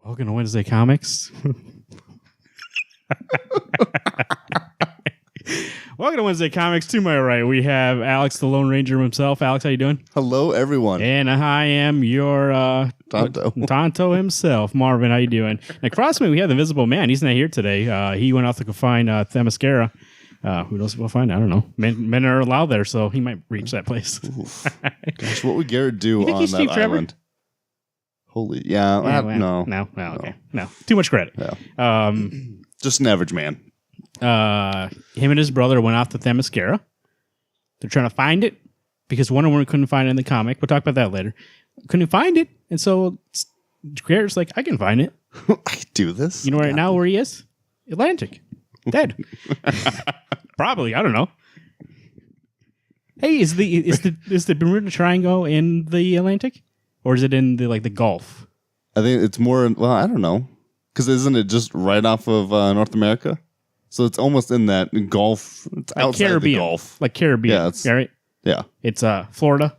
Welcome to Wednesday Comics. Welcome to Wednesday Comics. To my right, we have Alex, the Lone Ranger himself. Alex, how you doing? Hello, everyone. And I am your Tonto himself. Marvin, how you doing? And across me, we have the Invisible Man. He's not here today. He went off to go find Themyscira. Who knows if we'll find? I don't know. Men are allowed there, so he might reach that place. Gosh, what would Garrett do on that Steve island? Trevor? Holy, No, okay. No. Too much credit. Yeah. Just an average man. Him and his brother went off to Themyscira. They're trying to find it because Wonder Woman couldn't find it in the comic. We'll talk about that later. Couldn't find it, and so Garrett's like, I can find it. I can do this. You know right now where he is? Atlantic. Dead. Probably. I don't know. Hey, is the Bermuda Triangle in the Atlantic? Or is it in the Gulf? I think it's more, well, I don't know. Because isn't it just right off of North America? So it's almost in that Gulf. It's like outside Caribbean. the Gulf. Like Caribbean. Yeah, right? Yeah. It's Florida.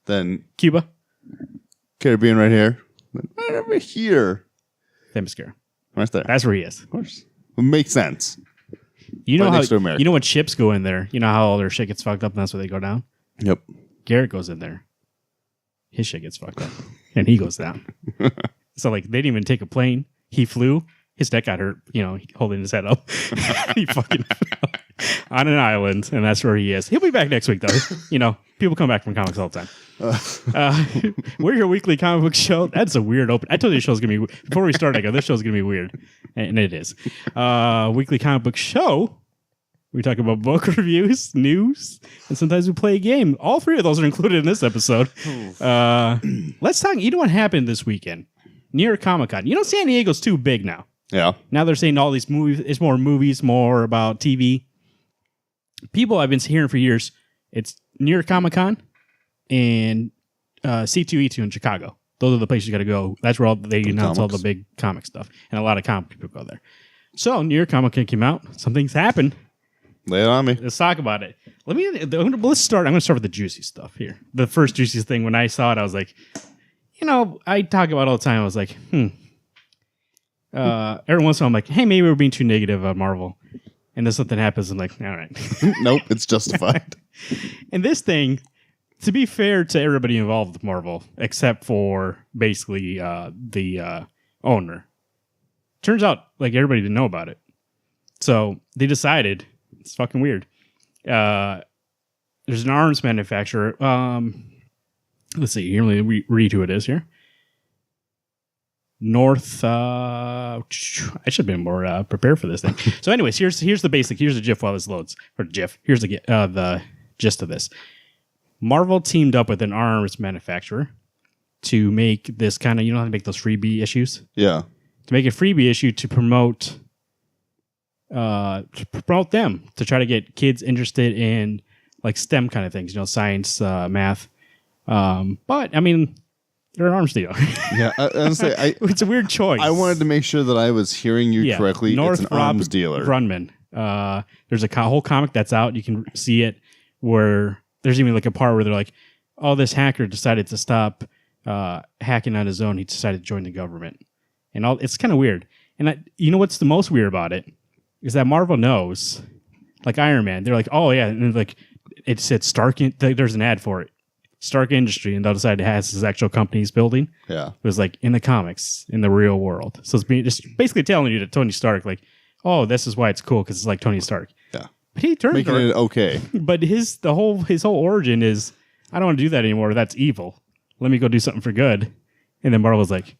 Then Cuba. Caribbean right here. Then right over here. Themyscira. Right there. That's where he is. Of course. It makes sense. You know right how next to America. You know when ships go in there? You know how all their shit gets fucked up and that's where they go down? Yep. Garrett goes in there. His shit gets fucked up. And he goes down. So they didn't even take a plane. He flew. His neck got hurt, holding his head up. He fucking fell on an island, and that's where he is. He'll be back next week, though. People come back from comics all the time. We're your weekly comic book show. That's a weird open. I told you the show's going to be... Before we start, I go, this show's going to be weird. And it is. Weekly comic book show. We talk about book reviews, news, and sometimes we play a game. All three of those are included in this episode. Let's talk. You know what happened this weekend? New York Comic Con. San Diego's too big now. Yeah. Now they're saying all these movies. It's more movies, more about TV. People I've been hearing for years. It's New York Comic Con and C2E2 in Chicago. Those are the places you got to go. That's where they announce all the big comic stuff, and a lot of comic people go there. So New York Comic Con came out. Something's happened. Lay it on me. Let's talk about it. Let's start. I'm going to start with the juicy stuff here. The first juicy thing, when I saw it, I was like, I talk about it all the time. I was like, every once in a while, I'm like, hey, maybe we're being too negative on Marvel. And then something happens, I'm like, all right. Nope, it's justified. And this thing, to be fair to everybody involved with Marvel, except for basically the owner, turns out like everybody didn't know about it. So they decided, it's fucking weird. There's an arms manufacturer. Let's see. Let me read who it is here. North. I should have been more prepared for this thing. So, anyways, here's the basic. Here's the GIF while this loads. Or GIF. Here's the gist of this. Marvel teamed up with an arms manufacturer to make this kind of, how to make those freebie issues? Yeah. To make a freebie issue to promote them, to try to get kids interested in like STEM kind of things, science, math. But I mean, they're an arms dealer. Yeah, honestly, it's a weird choice. I wanted to make sure that I was hearing you correctly. North it's an arms dealer. Grunman. There's a whole comic that's out. You can see it where there's even like a part where they're like, "Oh, this hacker decided to stop hacking on his own. He decided to join the government." And it's kind of weird. And you know what's the most weird about it is that Marvel knows, like Iron Man. They're like, "Oh yeah," and like it said Stark. There's an ad for it. Stark Industry, and they'll decide to have his actual company's building. Yeah. It was like in the comics, in the real world. So it's just basically telling you that Tony Stark, like, oh, this is why it's cool, because it's like Tony Stark. Yeah. But he turned making it okay. But his whole origin is, I don't want to do that anymore. That's evil. Let me go do something for good. And then Marvel was like,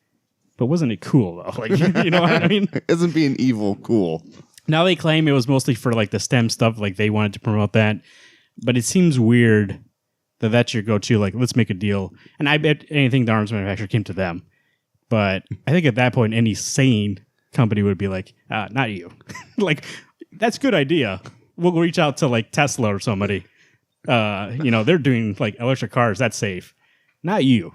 but wasn't it cool though? Like, you know what I mean? Isn't being evil cool? Now they claim it was mostly for like the STEM stuff, like they wanted to promote that. But it seems weird that's your go-to, like, let's make a deal. And I bet anything the arms manufacturer came to them. But I think at that point, any sane company would be like, not you. Like, that's a good idea. We'll reach out to, like, Tesla or somebody. They're doing, like, electric cars. That's safe. Not you.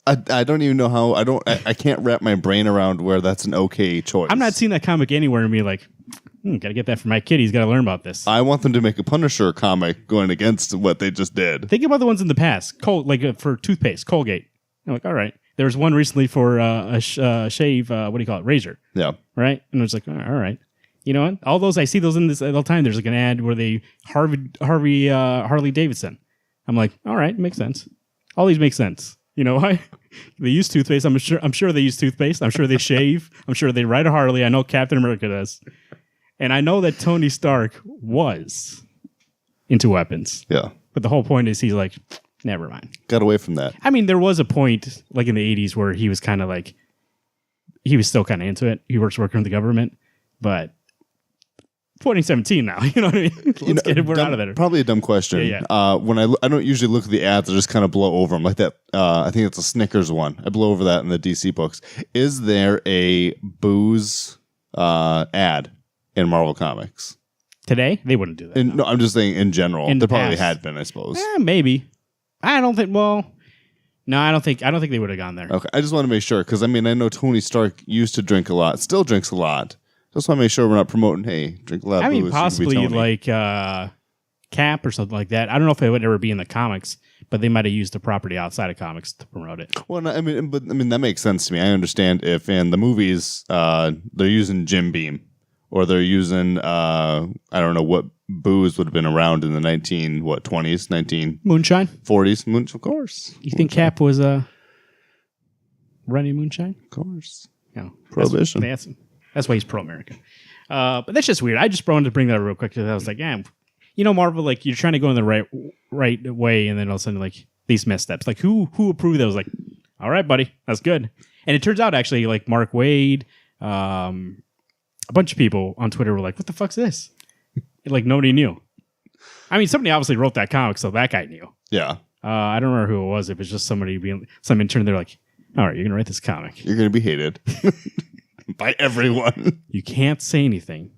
I don't even know how. I can't wrap my brain around where that's an okay choice. I'm not seeing that comic anywhere and be like, gotta get that for my kid. He's got to learn about this. I want them to make a Punisher comic going against what they just did. Think about the ones in the past. For toothpaste, Colgate. I'm like, all right. There was one recently for a shave. What do you call it? Razor. Yeah. Right. And I was like, all right. You know what? All those I see those in this all the time. There's like an ad where they Harley Davidson. I'm like, all right, makes sense. All these make sense. You know why? They use toothpaste. I'm sure they use toothpaste. I'm sure they shave. I'm sure they ride a Harley. I know Captain America does. And I know that Tony Stark was into weapons. Yeah. But the whole point is he's like, never mind. Got away from that. I mean, there was a point like in the 80s where he was kind of like, he was still kind of into it. He working for the government. But 2017 now, you know what I mean? Let's get it out of there. Probably a dumb question. Yeah. When I don't usually look at the ads, I just kind of blow over them like that. I think it's a Snickers one. I blow over that in the DC books. Is there a booze ad in Marvel Comics Today? They wouldn't do that. No, I'm just saying in general. In there the probably past. had been, I suppose. Maybe. I don't think. Well, no, I don't think they would have gone there. Okay, I just want to make sure because I mean I know Tony Stark used to drink a lot, still drinks a lot. Just want to make sure we're not promoting. Hey, drink a lot. I of mean, booze, possibly like Cap or something like that. I don't know if it would ever be in the comics, but they might have used the property outside of comics to promote it. Well, no, I mean, that makes sense to me. I understand if in the movies they're using Jim Beam or they're using I don't know what booze would have been around in the 20s, Moonshine. 40s. Moonshine, of course. You think Cap was running moonshine? Of course. No, Prohibition. That's why he's pro-America. But that's just weird. I just wanted to bring that up real quick because I was like, yeah, you know, Marvel, like you're trying to go in the right way, and then all of a sudden, like these missteps. Like who approved that? Was like, all right, buddy, that's good. And it turns out actually, like Mark Waid, a bunch of people on Twitter were like, what the fuck's this? Like nobody knew. I mean, somebody obviously wrote that comic, so that guy knew. Yeah. I don't remember who it was. It was just somebody some intern. They're like, all right, you're gonna write this comic. You're gonna be hated. By everyone. You can't say anything.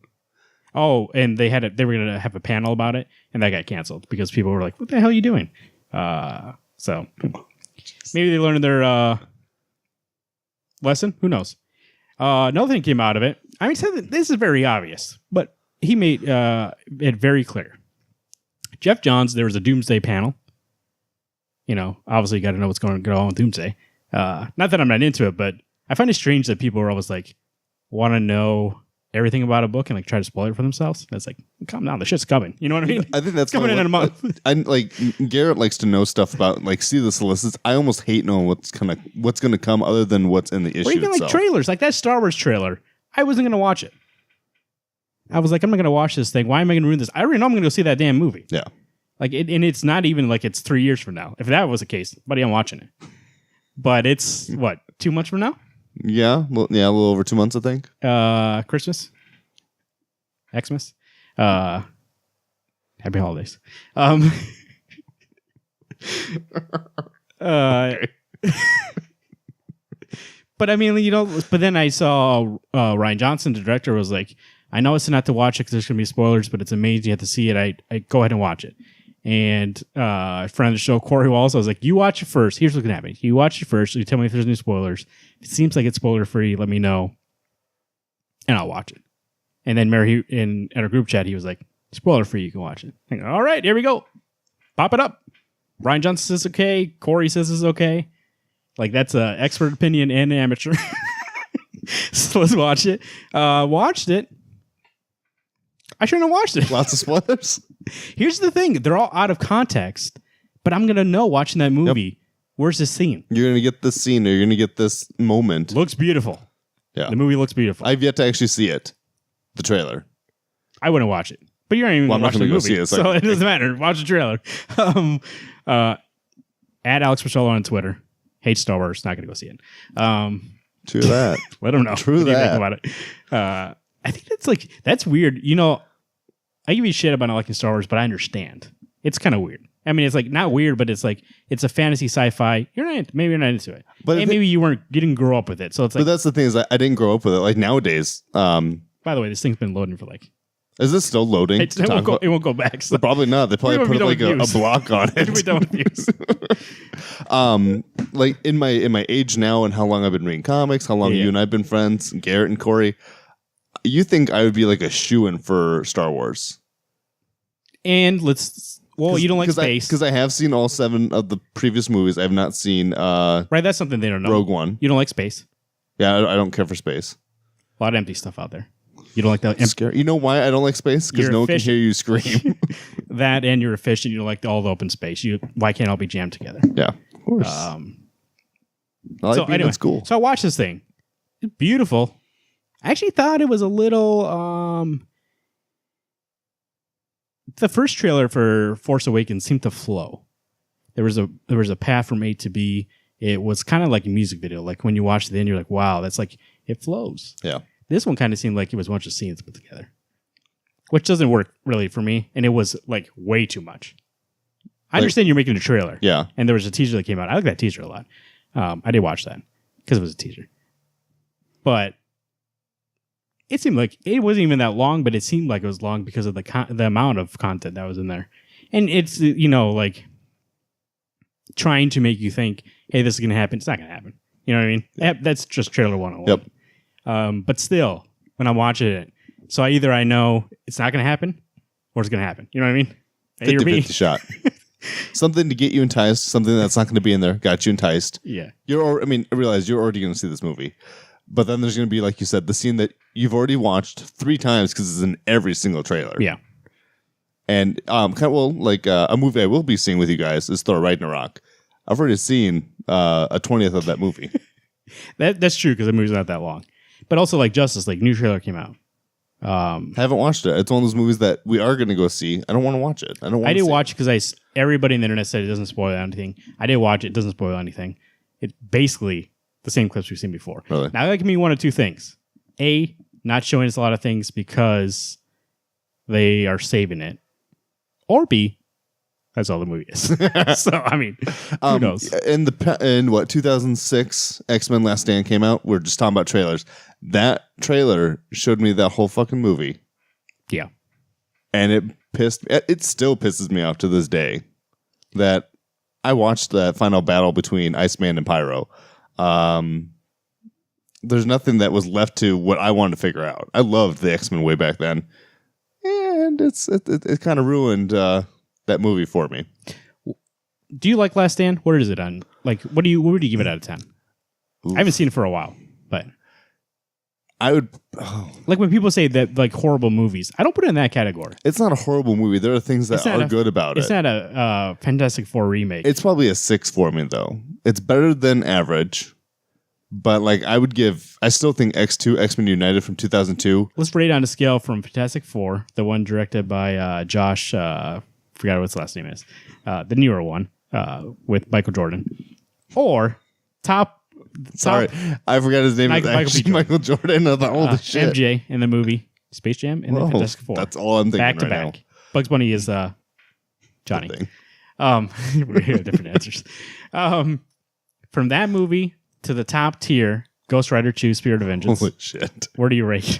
Oh, and they were going to have a panel about it, and that got canceled because people were like, what the hell are you doing? So maybe they learned their lesson. Who knows? Another thing came out of it. I mean, this is very obvious, but he made it very clear. Jeff Johns, there was a Doomsday panel. You know, obviously you got to know what's going on with Doomsday. Not that I'm not into it, but I find it strange that people are always like, want to know everything about a book and like try to spoil it for themselves. It's like, calm down, the shit's coming. You know what I mean? I think that's coming in a month. I like Garrett likes to know stuff about like see the solicits. I almost hate knowing what's gonna come other than what's in the issue. Or even itself. Like trailers, like that Star Wars trailer. I wasn't gonna watch it. I was like, I'm not gonna watch this thing. Why am I gonna ruin this? I already know I'm gonna go see that damn movie. Yeah. Like and it's not even like it's 3 years from now. If that was the case, buddy, I'm watching it. But it's what, 2 months from now? Yeah, a little over 2 months, I think. Christmas, Xmas, happy holidays. But I mean, you know, but then I saw Ryan Johnson, the director, was like, I know it's not to watch it because there's gonna be spoilers, but it's amazing. You have to see it. I go ahead and watch it. And a friend of the show, Corey Walls, I was like, you watch it first. Here's what's going to happen. You watch it first. You tell me if there's any spoilers. If it seems like it's spoiler free, let me know. And I'll watch it. And then Mary, in our group chat, he was like, spoiler free, you can watch it. I go, all right, here we go. Pop it up. Ryan Johnson says okay. Corey says it's okay. Like, that's an expert opinion and an amateur. So let's watch it. Watched it. I shouldn't have watched it. Lots of spoilers. Here's the thing. They're all out of context, but I'm going to know watching that movie, yep. Where's this scene? You're going to get this scene or you're going to get this moment. Looks beautiful. Yeah. The movie looks beautiful. I've yet to actually see it. The trailer. I wouldn't watch it. But you're not even going to watch the movie. See it, so it doesn't matter. Watch the trailer. Add Alex Pachola on Twitter. Hates Star Wars. Not going to go see it. True that. Let him know. True that. About it. I think that's weird. You know, I give you shit about not liking Star Wars, but I understand. It's kind of weird. I mean, it's like not weird, but it's like it's a fantasy sci-fi. Maybe you're not into it, but maybe you didn't grow up with it. So it's like. But that's the thing is, I didn't grow up with it. Like nowadays. By the way, this thing's been loading for like. Is this still loading? It won't go back. So. Probably not. They probably put like a block on it. We're done with views. Like in my age now and how long I've been reading comics, how long you and I've been friends, Garrett and Corey. You think I would be like a shoo-in for Star Wars? And let's Well, you don't like space. Because I have seen all 7 of the previous movies. I have not seen right, that's something they don't know. Rogue One. You don't like space. Yeah, I don't care for space. A lot of empty stuff out there. You don't like that? Scary. You know why I don't like space? Because no one can hear you scream. That and you're efficient. You don't like all the open space. Why can't it all be jammed together? Yeah, of course. I like being in school. So I watched this thing. It's beautiful. I actually thought it was a little... the first trailer for Force Awakens seemed to flow. There was a path from A to B. It was kind of like a music video. Like when you watch the end, you're like, wow, that's like, it flows. Yeah. This one kind of seemed like it was a bunch of scenes put together, which doesn't work really for me. And it was like way too much. I understand you're making a trailer. Yeah. And there was a teaser that came out. I like that teaser a lot. I did watch that because it was a teaser. But it seemed like it wasn't even that long, but it seemed like it was long because of the amount of content that was in there. And it's, like trying to make you think, hey, this is going to happen. It's not going to happen. You know what I mean? Yeah. That's just trailer 101. Yep. But still, when I'm watching it, so I know it's not going to happen or it's going to happen. You know what I mean? 50-50 shot. Something to get you enticed, something that's not going to be in there, got you enticed. Yeah. I realize you're already going to see this movie. But then there's going to be, like you said, the scene that you've already watched 3 times because it's in every single trailer. Yeah. And a movie I will be seeing with you guys is Thor Ragnarok. I've already seen a 20th of that movie. That's true because the movie's not that long. But also like Justice League, new trailer came out. Haven't watched it. It's one of those movies that we are going to go see. I don't want to watch it. I did watch it because everybody on the internet said it doesn't spoil anything. I did watch it. It doesn't spoil anything. It's basically the same clips we've seen before. Really? Now, that can mean one of two things. A, not showing us a lot of things because they are saving it. Or B, that's all the movie is. So, I mean, who knows? In 2006, X-Men Last Stand came out. We're just talking about trailers. That trailer showed me that whole fucking movie. Yeah. And it still pisses me off to this day that I watched that final battle between Iceman and Pyro. There's nothing that was left to what I wanted to figure out. I loved the X-Men way back then. And it kind of ruined that movie for me. Do you like Last Stand? What is it on? Like, what would you give it out of 10? Oof. I haven't seen it for a while, but I would like when people say that like horrible movies. I don't put it in that category. It's not a horrible movie. There are things that are good about it. It's not a Fantastic Four remake. It's probably a 6 for me though. It's better than average. But like I still think X2, X-Men United from 2002. Let's rate on a scale from Fantastic Four, the one directed by Josh. Forgot what his last name is. The newer one with Michael Jordan, or top. Sorry, I forgot his name. Michael Jordan. I thought, holy shit. MJ in the movie Space Jam and then Fantastic Four. That's all I'm thinking back to right back. now. Bugs Bunny is Johnny. We're hearing different answers. From that movie to the top tier, Ghost Rider 2: Spirit of Vengeance. Holy shit! Where do you rate?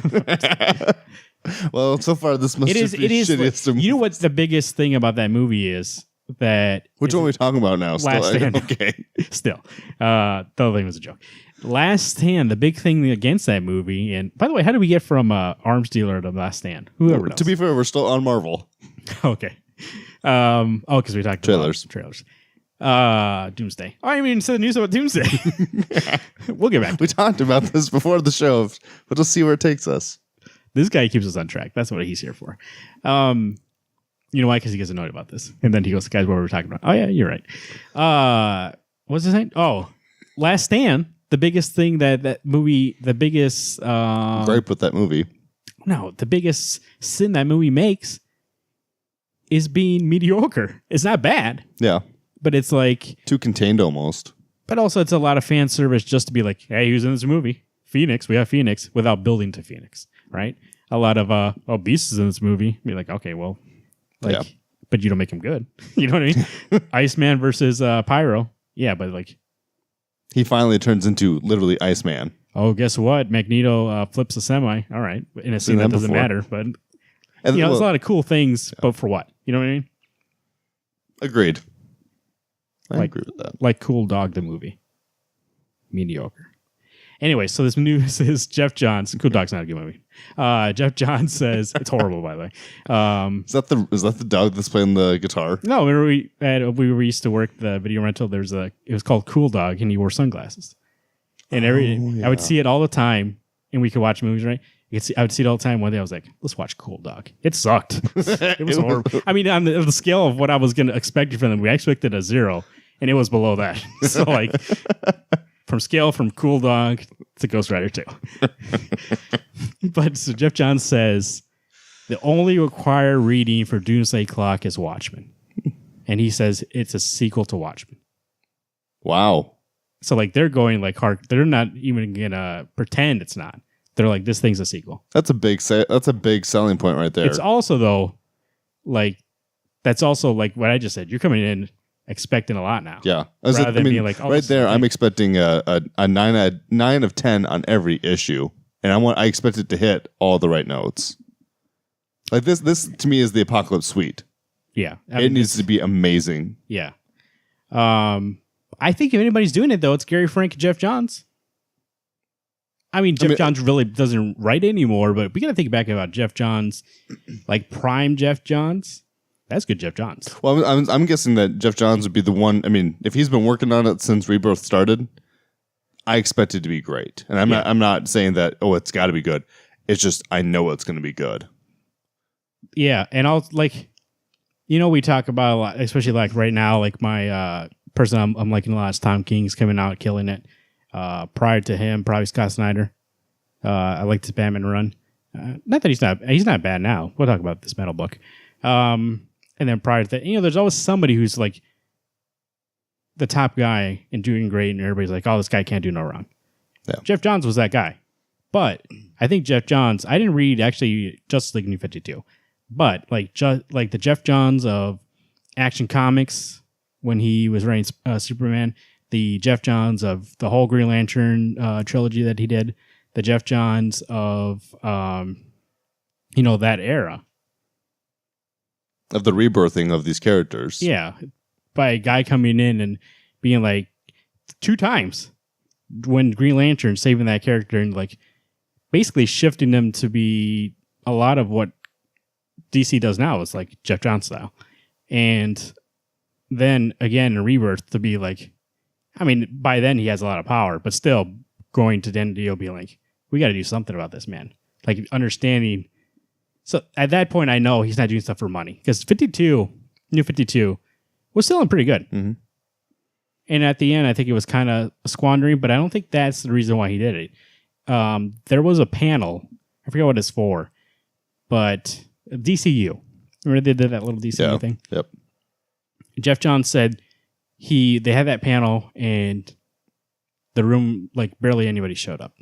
Well, so far this must be shittiest. Like, you know what's the biggest thing about that movie is that which one are we talking about now? Last Stand. Okay. Still, the other thing was a joke. Last Stand. The big thing against that movie, and by the way, how did we get from arms dealer to Last Stand? Whoever knows. To be fair, we're still on Marvel. Okay. Because we talked trailers. About trailers. Doomsday. Oh, I mean, so news about Doomsday. We'll get back. We talked about this before the show, but we'll see where it takes us. This guy keeps us on track. That's what he's here for. You know why? Because he gets annoyed about this. And then he goes, guys, what were we talking about? Oh, yeah, you're right. What's his name? Oh, Last Stand. The biggest thing that movie, the biggest... gripe with that movie. No, the biggest sin that movie makes is being mediocre. It's not bad. Yeah. But it's like... too contained almost. But also it's a lot of fan service just to be like, hey, who's in this movie? Phoenix. We have Phoenix without building to Phoenix, right? A lot of Beast is in this movie. Be like, okay, well... like, yeah. But you don't make him good. You know what I mean? Iceman versus Pyro. Yeah, but like... he finally turns into literally Iceman. Oh, guess what? Magneto flips a semi. All right. In a scene that doesn't matter. But, there's a lot of cool things, but for what? You know what I mean? Agreed. I agree with that. Like Cool Dog, the movie. Mediocre. Anyway, so this news is Jeff Johns. Cool Dog's not a good movie. Jeff Johns says it's horrible, by the way. Is that the dog that's playing the guitar? No, we used to work the video rental. It was called Cool Dog, and he wore sunglasses. And I would see it all the time, and we could watch movies, right? I would see it all the time. One day I was like, let's watch Cool Dog. It sucked. It was horrible. I mean, on the scale of what I was going to expect from them, we expected a 0, and it was below that. So, like, from Cool Dog to Ghost Rider 2. But so Jeff Johns says, the only required reading for Doomsday Clock is Watchmen. And he says it's a sequel to Watchmen. Wow. So, like, they're going, like, hard. They're not even going to pretend it's not. They're like, this thing's a sequel. That's a big selling point right there. It's also, though, like, that's also like what I just said. You're coming in expecting a lot now. Yeah. Being like, right there, I'm expecting a 9 of 10 on every issue. And I expect it to hit all the right notes. Like this to me is the Apocalypse Suite. Yeah. It needs to be amazing. Yeah. I think if anybody's doing it, though, it's Gary Frank and Jeff Johns. Jeff Johns really doesn't write anymore, but we got to think back about Jeff Johns, like prime Jeff Johns. That's good Jeff Johns. Well, I'm guessing that Jeff Johns would be the one. I mean, if he's been working on it since Rebirth started, I expect it to be great. And I'm not saying that, it's got to be good. It's just, I know it's going to be good. Yeah. And I'll we talk about a lot, especially like right now, like my person I'm liking a lot is Tom King's coming out killing it. Prior to him, probably Scott Snyder. I liked his Batman run. Not that he's not bad now. We'll talk about this metal book. And then prior to that, there's always somebody who's like the top guy and doing great, and everybody's like, oh, this guy can't do no wrong. Yeah. Jeff Johns was that guy. But I think Jeff Johns, I didn't read actually Justice League New 52, but like the Jeff Johns of Action Comics when he was writing Superman, the Jeff Johns of the whole Green Lantern trilogy that he did, the Jeff Johns of that era. Of the rebirthing of these characters. Yeah. By a guy coming in and being like 2 times when Green Lantern saving that character and like basically shifting them to be a lot of what DC does now. It's like Jeff Johns style. And then again in Rebirth to be like, by then he has a lot of power, but still going to Dendio being like, we got to do something about this, man. Like understanding. So at that point, I know he's not doing stuff for money because New 52 was selling pretty good. Mm-hmm. And at the end, I think it was kind of squandering, but I don't think that's the reason why he did it. There was a panel. I forget what it's for, but DCU. Remember they did that little DCU thing? Yep. Jeff Johns said they had that panel and the room, like barely anybody showed up.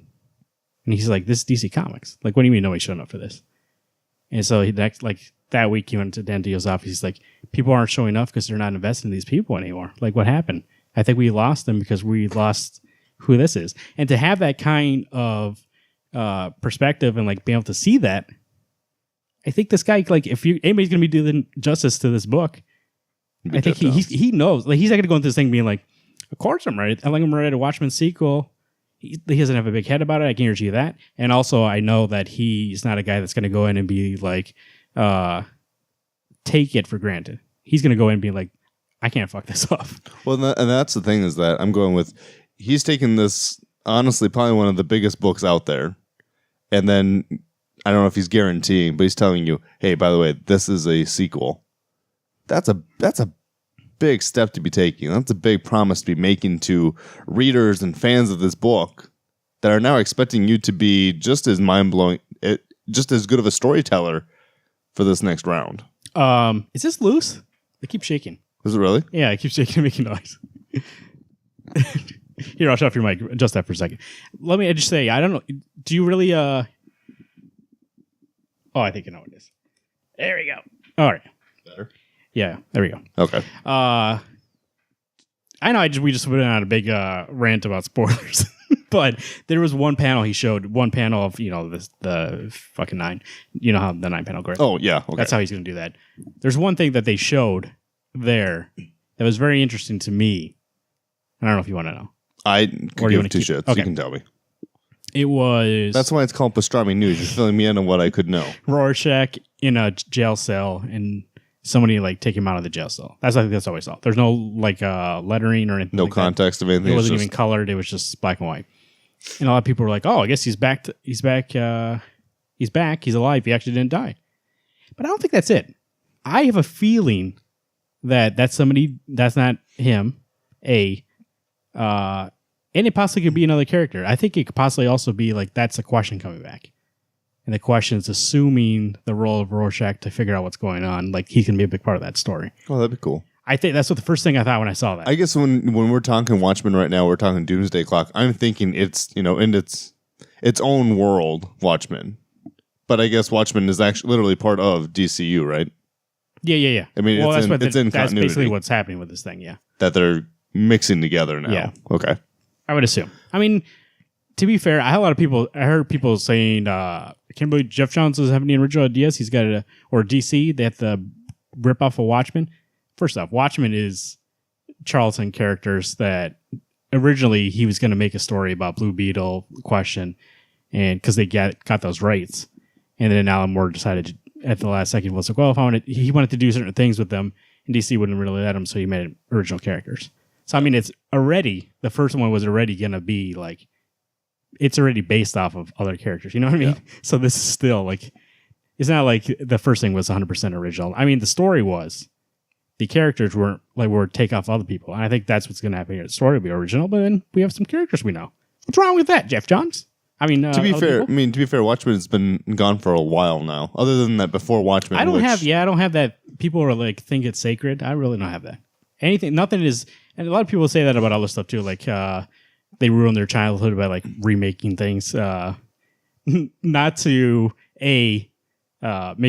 And he's like, this is DC Comics. Like, what do you mean nobody showed up for this? And so that week he went to Dan Dio's office. He's like, people aren't showing up because they're not investing in these people anymore. Like, what happened? I think we lost them because we lost who this is. And to have that kind of perspective and like be able to see that, I think this guy, like, if anybody's going to be doing justice to this book, I think he knows. Like, he's not going to go into this thing being like, of course I'm ready. I'm ready to Watchmen sequel. He doesn't have a big head about it. I can guarantee you that. And also, I know that he's not a guy that's going to go in and be like, take it for granted. He's going to go in and be like, I can't fuck this up. Well, and that's the thing is that I'm going with, he's taken this, honestly, probably one of the biggest books out there. And then, I don't know if he's guaranteeing, but he's telling you, hey, by the way, this is a sequel. That's a big step to be taking. That's a big promise to be making to readers and fans of this book that are now expecting you to be just as mind-blowing, just as good of a storyteller for this next round. Is this loose? I keep shaking. Is it really? Yeah, I keep shaking and making noise. Here, I'll shut off your mic. Adjust that for a second. Let me just say, I don't know. Do you really... Oh, I think I know what it is. There we go. All right. Better? Yeah, there we go. Okay. I know we just went on a big rant about spoilers, but there was one panel he showed, one panel of, the fucking 9. You know how the 9 panel goes. Oh, yeah. Okay. That's how he's going to do that. There's one thing that they showed there that was very interesting to me. I don't know if you want to know. I could give 2 shits. Okay. You can tell me. It was... That's why it's called pastrami news. You're filling me in on what I could know. Rorschach in a jail cell and somebody like take him out of the jail cell. I think that's all we saw. There's no like lettering or anything. No like context of anything. It wasn't even colored. It was just black and white. And a lot of people were like, "Oh, I guess he's back. He's back. He's back. He's alive. He actually didn't die." But I don't think that's it. I have a feeling that that's somebody that's not him. And it possibly could be another character. I think it could possibly also be like that's a question coming back. And the question is assuming the role of Rorschach to figure out what's going on. Like, he can be a big part of that story. Oh, that'd be cool. I think that's what the first thing I thought when I saw that. I guess when we're talking Watchmen right now, we're talking Doomsday Clock. I'm thinking it's, in its own world, Watchmen. But I guess Watchmen is actually literally part of DCU, right? Yeah. I mean, it's in continuity. That's basically what's happening with this thing, yeah. That they're mixing together now. Yeah. Okay. I would assume. I mean, to be fair, I heard people saying, I can't believe Jeff Johns doesn't have any original ideas. He's got or DC, they have to rip off a Watchmen. First off, Watchmen is Charlton characters that originally he was going to make a story about Blue Beetle question, and because they got those rights, and then Alan Moore decided at the last second was like, well, he wanted to do certain things with them, and DC wouldn't really let him, so he made original characters. So I mean, it's already the first one was already going to be like. It's already based off of other characters. You know what I mean? Yeah. So this is still like, it's not like the first thing was 100% original. I mean, the story was, the characters weren't like, were take off other people. And I think that's what's going to happen here. The story will be original, but then we have some characters we know. What's wrong with that, Jeff Johns? I mean, to be fair, Watchmen's been gone for a while now. Other than that, before Watchmen, I don't have that. People are like, think it's sacred. I really don't have that. Nothing is, and a lot of people say that about other stuff too. Like, they ruin their childhood by like remaking things, not to make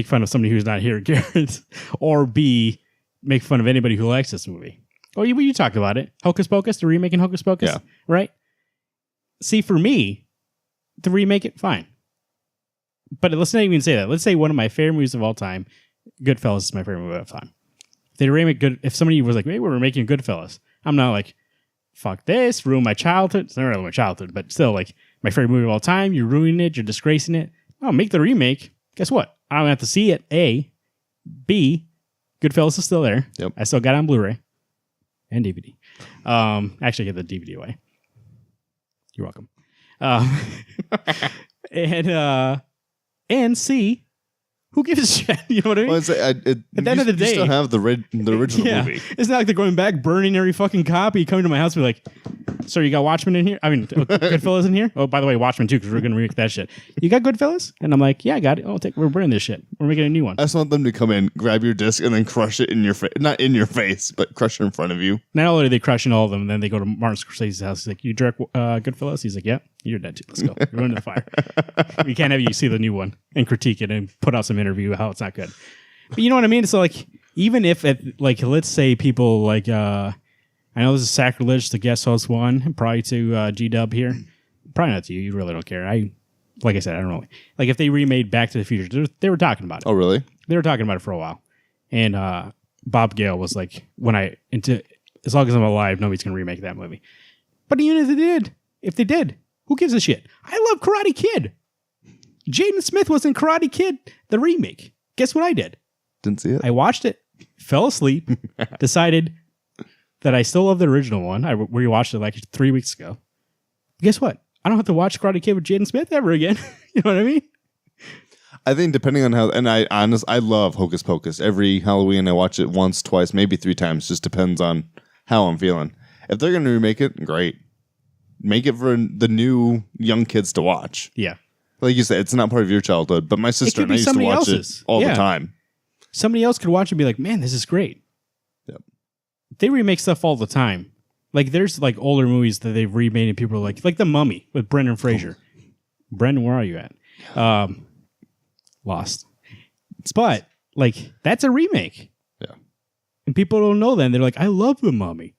fun of somebody who's not here, Garrett, or B, make fun of anybody who likes this movie. Oh, you talked about it, Hocus Pocus, the remaking Hocus Pocus, yeah. Right? See, for me, to remake it, fine, but let's not even say that. Let's say one of my favorite movies of all time, Goodfellas, is my favorite movie of all time. If somebody was like, "Hey, we're making Goodfellas," I'm not like. Fuck this, ruin my childhood. It's not really my childhood, but still, like, my favorite movie of all time. You're ruining it. You're disgracing it. Oh, make the remake. Guess what? I don't have to see it, A. B, Goodfellas is still there. Yep. I still got it on Blu-ray and DVD. Actually, get the DVD away. You're welcome. And C, who gives a shit? You know what I mean? Well, at the end of the day, you still have the original movie. It's not like they're going back, burning every fucking copy, coming to my house and be like, "Sir, you got Watchmen in here? I mean, Goodfellas in here? Oh, by the way, Watchmen too, because we're going to remake that shit. You got Goodfellas?" And I'm like, "Yeah, I got it. Oh, we're burning this shit. We're making a new one." I just want them to come in, grab your disc, and then crush it in your face. Not in your face, but crush it in front of you. Not only are they crushing all of them, and then they go to Martin Scorsese's house. He's like, "You direct Goodfellas?" He's like, "Yeah, you're dead too. Let's go. You're into the fire. We can't have you see the new one and critique it and put out some interview how it's not good." But you know what I mean? So like, even if let's say people like, I know this is sacrilege to guest host one, probably to G-Dub here. Probably not to you. You really don't care. Like I said, I don't really. Like if they remade Back to the Future, they were talking about it. Oh, really? They were talking about it for a while. And Bob Gale was like, as long as I'm alive, nobody's going to remake that movie. But even if they did, who gives a shit? I love Karate Kid. Jaden Smith was in Karate Kid, the remake. Guess what I did? Didn't see it. I watched it, fell asleep, decided that I still love the original one. I rewatched it like 3 weeks ago. Guess what? I don't have to watch Karate Kid with Jaden Smith ever again. You know what I mean? I think depending on how, and I love Hocus Pocus. Every Halloween I watch it once, twice, maybe 3 times. Just depends on how I'm feeling. If they're going to remake it, great. Make it for the new young kids to watch. Yeah. Like you said, it's not part of your childhood, but my sister and I used to watch it all the time. Somebody else could watch it and be like, "Man, this is great." Yep. They remake stuff all the time. Like there's like older movies that they've remade and people are like The Mummy with Brendan Fraser. Oh. Brendan, where are you at? Lost. But like that's a remake. Yeah. And people don't know that. And they're like, "I love The Mummy."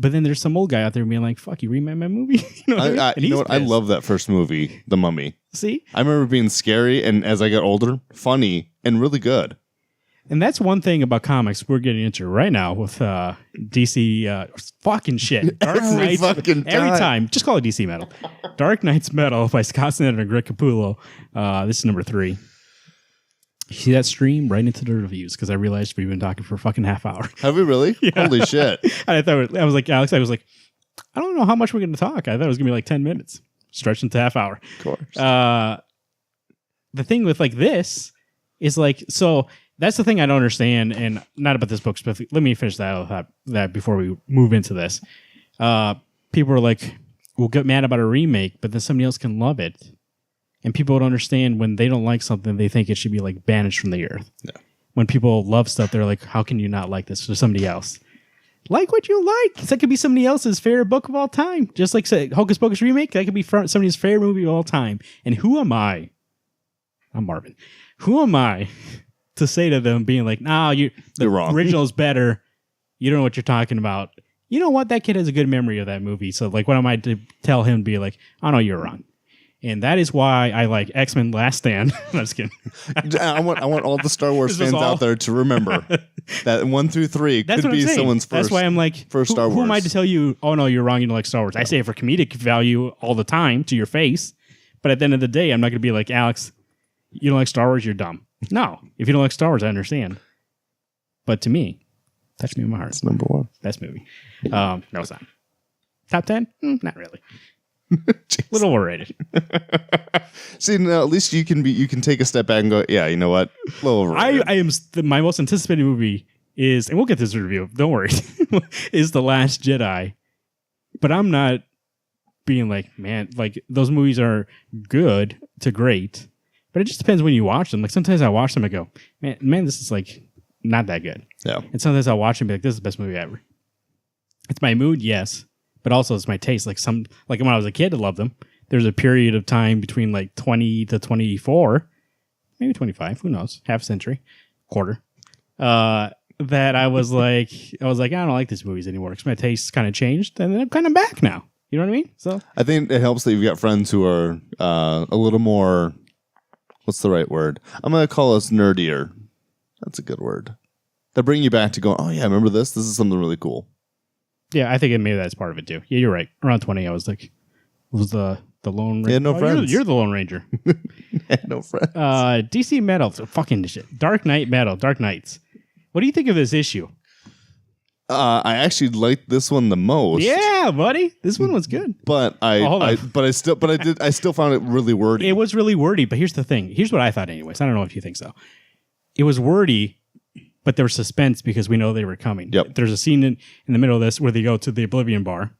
But then there's some old guy out there being like, "Fuck, you remade my movie?" You know what I mean? I love that first movie, The Mummy. See? I remember being scary, and as I got older, funny and really good. And that's one thing about comics we're getting into right now with DC fucking shit. Dark Knights. Every time. Just call it DC Metal. Dark Knight's Metal by Scott Snyder and Greg Capullo. This is number 3. You see that stream right into the reviews because I realized we've been talking for a fucking half hour. Have we really? Yeah. Holy shit. And I was like, Alex, I don't know how much we're going to talk. I thought it was going to be like 10 minutes. Stretched into half hour. Of course. The thing with like this is like, so that's the thing I don't understand, and not about this book specifically. Let me finish that before we move into this. People are like, we'll get mad about a remake, but then somebody else can love it. And people don't understand when they don't like something, they think it should be like banished from the earth. Yeah. When people love stuff, they're like, how can you not like this for somebody else? Like what you like. That could be somebody else's favorite book of all time. Just like say, Hocus Pocus remake, that could be somebody's favorite movie of all time. And who am I? I'm Marvin. Who am I to say to them, being like, "No, you're wrong. Original is better. You don't know what you're talking about." You know what? That kid has a good memory of that movie. So, like, what am I to tell him? Be like, "Oh no, you're wrong." And that is why I like X-Men Last Stand. I'm just kidding. I want all the Star Wars fans out there to remember that 1 through 3 could be someone's first. That's why I'm like, first Star Wars. Who am I to tell you? Oh no, you're wrong. You don't like Star Wars. I say it for comedic value all the time to your face, but at the end of the day, I'm not going to be like, Alex, you don't like Star Wars, you're dumb. No, if you don't like Star Wars, I understand. But to me, touch me in my heart. It's number 1. Best movie. No, it's not. Top 10? Not really. Little overrated. See, no, at least you can take a step back and go, yeah, you know what? A little overrated. I am my most anticipated movie is, and we'll get this review. Don't worry, is The Last Jedi. But I'm not being like, man, like those movies are good to great. But it just depends when you watch them. Like sometimes I watch them and go, man, this is like not that good. Yeah. And sometimes I watch them and be like, this is the best movie ever. It's my mood, yes. But also it's my taste. Like when I was a kid, I loved them. There's a period of time between like 20 to 24, maybe 25, who knows, half century, quarter, that I was like, I don't like these movies anymore because my tastes kind of changed, and then I'm kind of back now. You know what I mean? So I think it helps that you've got friends who are a little more, what's the right word? I'm going to call us nerdier. That's a good word. They bring you back to going, oh yeah, remember this? This is something really cool. Yeah, I think maybe that's part of it too. Yeah, you're right. Around 20, I was like, was the Lone Ranger. Yeah, no friends. You're the Lone Ranger. No friends. DC Metal, fucking shit. Dark Knight Metal, Dark Knights. What do you think of this issue? I actually liked this one the most. Yeah, buddy, this one was good. But I still found it really wordy. It was really wordy, but here's the thing. Here's what I thought, anyways. I don't know if you think so. It was wordy, but there was suspense because we know they were coming. Yep. There's a scene in the middle of this where they go to the Oblivion Bar.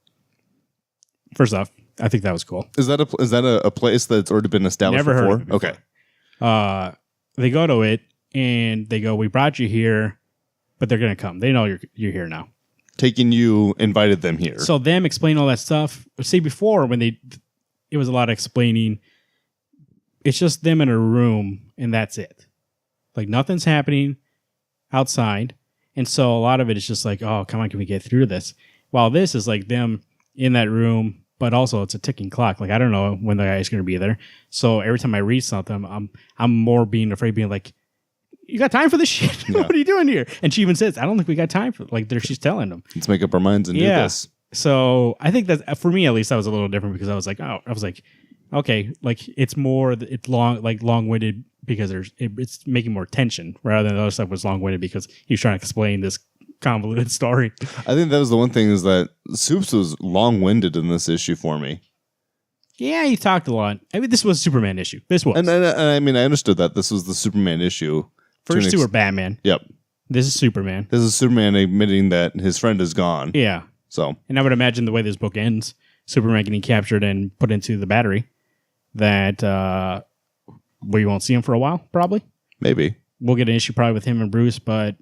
First off, I think that was cool. Is that a place that's already been established Never before? Heard of it before. Okay. They go to it and they go, "We brought you here, but they're gonna come. They know you're here now." Invited them here. So them explain all that stuff. See, before when it was a lot of explaining. It's just them in a room and that's it. Like nothing's happening outside, and so a lot of it is just like, "Oh, come on, can we get through this?" While this is like them in that room. But also, it's a ticking clock. Like I don't know when the guy's going to be there. So every time I read something, I'm more being afraid, being like, "You got time for this shit? Yeah. What are you doing here?" And she even says, "I don't think we got time for." Like she's telling them, "Let's make up our minds and do this." So I think that for me, at least, that was a little different because I was like, okay, like it's long-winded because it's making more tension rather than the other stuff was long-winded because he's trying to explain this convoluted story. I think that was the one thing is that Soups was long-winded in this issue for me. Yeah, he talked a lot. I mean, this was a Superman issue. This was. And I mean, I understood that this was the Superman issue. First two were Batman. Yep. This is Superman. This is Superman admitting that his friend is gone. Yeah. So. And I would imagine the way this book ends, Superman getting captured and put into the battery, that we won't see him for a while, probably. Maybe. We'll get an issue probably with him and Bruce, but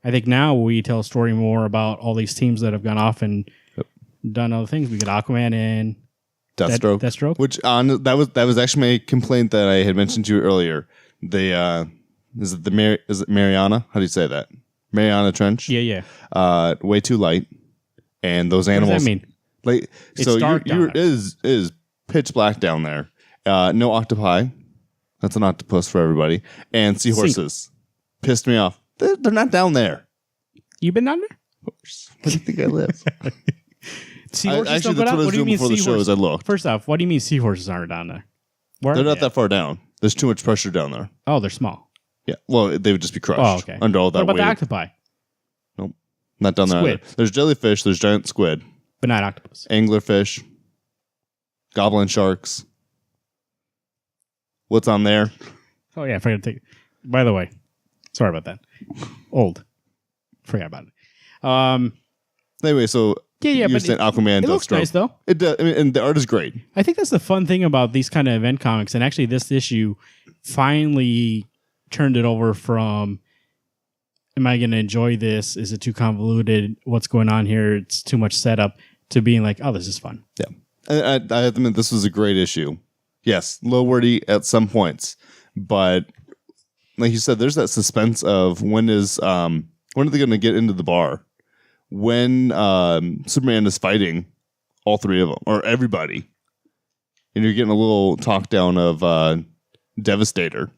I think now we tell a story more about all these teams that have gone off and done other things. We get Aquaman and Deathstroke. Which that was actually my complaint that I had mentioned to you earlier. Is it Mariana? How do you say that? Mariana Trench? Yeah. Way too light. And those animals. What does that mean? Like It's so dark down it is pitch black down there. No octopi. That's an octopus for everybody. And seahorses. Pissed me off. They're not down there. You been down there? Where do you think I live? Seahorses Actually, don't that's go down? what I was What do you doing mean before the show is I looked. First off, what do you mean seahorses aren't down there? Where They're are not they that at? far down. There's too much pressure down there. Oh, they're small. Yeah. Well, they would just be crushed Oh, okay. under all that What about weight. the octopi? Nope. Not down there Squid. either. There's jellyfish. There's giant squid. But not octopus. Anglerfish. Goblin sharks. What's on there? Oh, yeah. I forgot to take. By the way, sorry about that. Old. Forgot about it. Anyway, so Yeah, you but said Aquaman, it looks Deathstroke. nice, though. It does. I mean, and the art is great. I think that's the fun thing about these kind of event comics. And actually, this issue finally turned it over from, am I going to enjoy this? Is it too convoluted? What's going on here? It's too much setup, to being like, oh, this is fun. Yeah. I have to admit, this was a great issue. Yes, low wordy at some points. But like you said, there's that suspense of when are they going to get into the bar? When Superman is fighting all three of them, or everybody. And you're getting a little talk down of Devastator.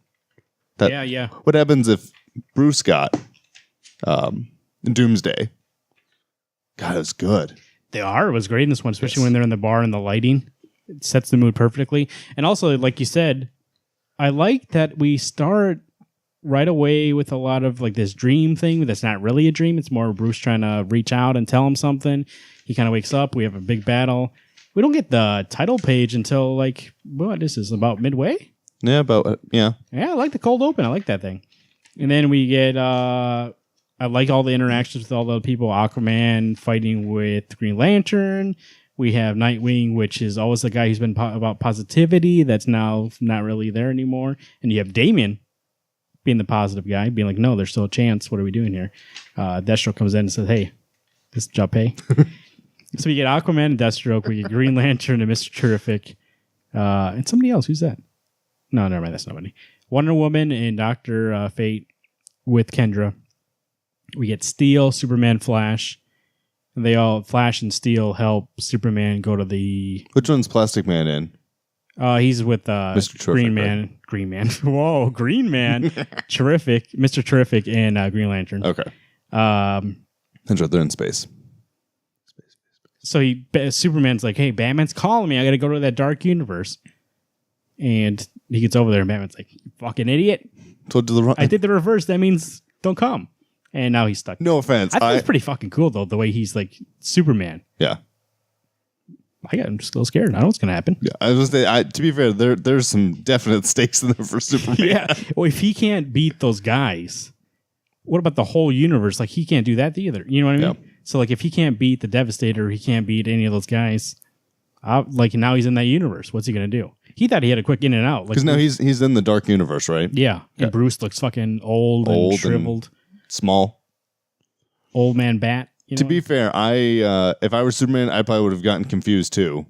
Yeah. What happens if Bruce got Doomsday? God, it was good. The art was great in this one, especially when they're in the bar and the lighting. It sets the mood perfectly. And also, like you said, I like that we start right away with a lot of like this dream thing that's not really a dream. It's more Bruce trying to reach out and tell him something. He kind of wakes up. We have a big battle. We don't get the title page until like, what, this is about midway? Yeah, Yeah, I like the cold open. I like that thing. And then we get, I like all the interactions with all the people. Aquaman fighting with Green Lantern. We have Nightwing, which is always the guy who's been about positivity. That's now not really there anymore. And you have Damian being the positive guy, being like, no, there's still a chance. What are we doing here? Deathstroke comes in and says, hey, this job pay. So we get Aquaman and Deathstroke. We get Green Lantern and Mr. Terrific. And somebody else. Who's that? No, never mind. That's nobody. Wonder Woman and Dr. Fate with Kendra. We get Steel, Superman, Flash. And they all, Flash and Steel, help Superman go to the... Which one's Plastic Man in? He's with Mr. Terrific, Green Man. right? Green Man. Whoa, Green Man. Terrific. Mr. Terrific and Green Lantern. Okay. That's right, they're in space. So Superman's like, hey, Batman's calling me. I got to go to that dark universe. And he gets over there and Batman's like, you fucking idiot. Told you the wrong... I did the reverse. That means don't come. And now he's stuck. No offense. I think it's pretty fucking cool, though, the way he's like Superman. Yeah. I'm just a little scared. I know what's going to happen. Yeah, I was gonna say, to be fair, there's some definite stakes in there for Superman. Yeah. Well, if he can't beat those guys, what about the whole universe? Like, he can't do that either. You know what I mean? Yeah. So, like, if he can't beat the Devastator, he can't beat any of those guys. Like, now he's in that universe. What's he going to do? He thought he had a quick in and out. Because now he's in the dark universe, right? Yeah. And Bruce looks fucking old and shriveled. Small. Old man bat. To be fair, if I were Superman, I probably would have gotten confused too.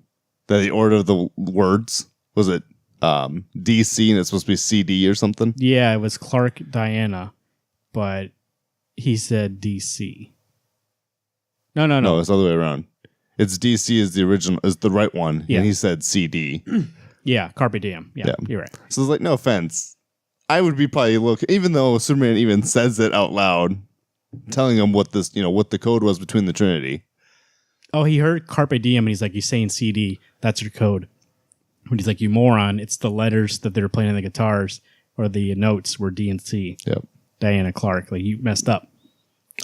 That the order of the words, was it DC and it's supposed to be CD or something? Yeah, it was Clark Diana, but he said DC. No, it's the other way around. It's DC is the original, is the right one, yeah. And he said CD. Yeah, Carpe Diem. Yeah, you're right. So it's like, no offense. I would be probably even though Superman even says it out loud, telling him what this, what the code was between the Trinity. Oh, he heard Carpe Diem and he's like, you're saying CD. That's your code. When he's like, you moron, it's the letters that they're playing on the guitars or the notes were D and C. Yep. Diana Clark, like you messed up.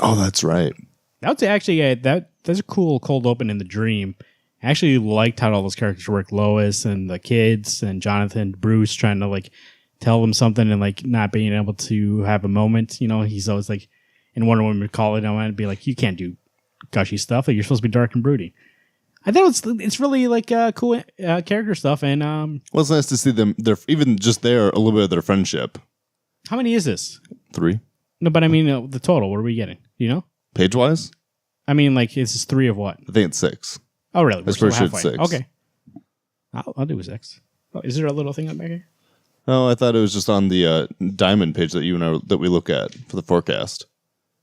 Oh, that's right. That's actually that's a cool cold open in the dream. I actually liked how all those characters work. Lois and the kids and Jonathan, Bruce trying to like tell them something and like not being able to have a moment. He's always like, and Wonder Woman would call it out and be like, you can't do gushy stuff. Like, you're supposed to be dark and broody. I thought it's really like cool character stuff. And well, it's nice to see them. They're even just there a little bit of their friendship. How many is this? 3. No, but I mean the total. What are we getting? Page wise? I mean, like, is this 3 of what? I think it's 6. Oh, really? We're still halfway. 6. Okay. I'll do a 6. Oh, is there a little thing up back here? Oh, I thought it was just on the diamond page that that we look at for the forecast.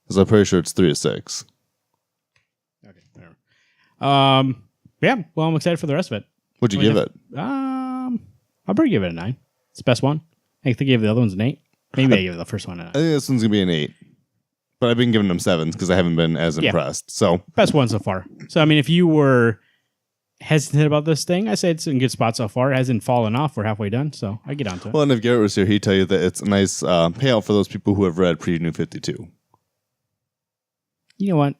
Because I'm pretty sure it's 3 of 6. Okay. Whatever. Yeah. Well, I'm excited for the rest of it. What'd you give it? I'll probably give it a 9. It's the best one. I think I gave the other ones an 8. Maybe I gave the first one a 9. I think this one's gonna be an 8. But I've been giving them 7s because I haven't been as impressed. So best one so far. So I mean, if you were hesitant about this thing, I say it's in good spot so far. It hasn't fallen off. We're halfway done, so I get onto it. Well, and if Garrett was here, he'd tell you that it's a nice payout for those people who have read Pre-New 52. You know what?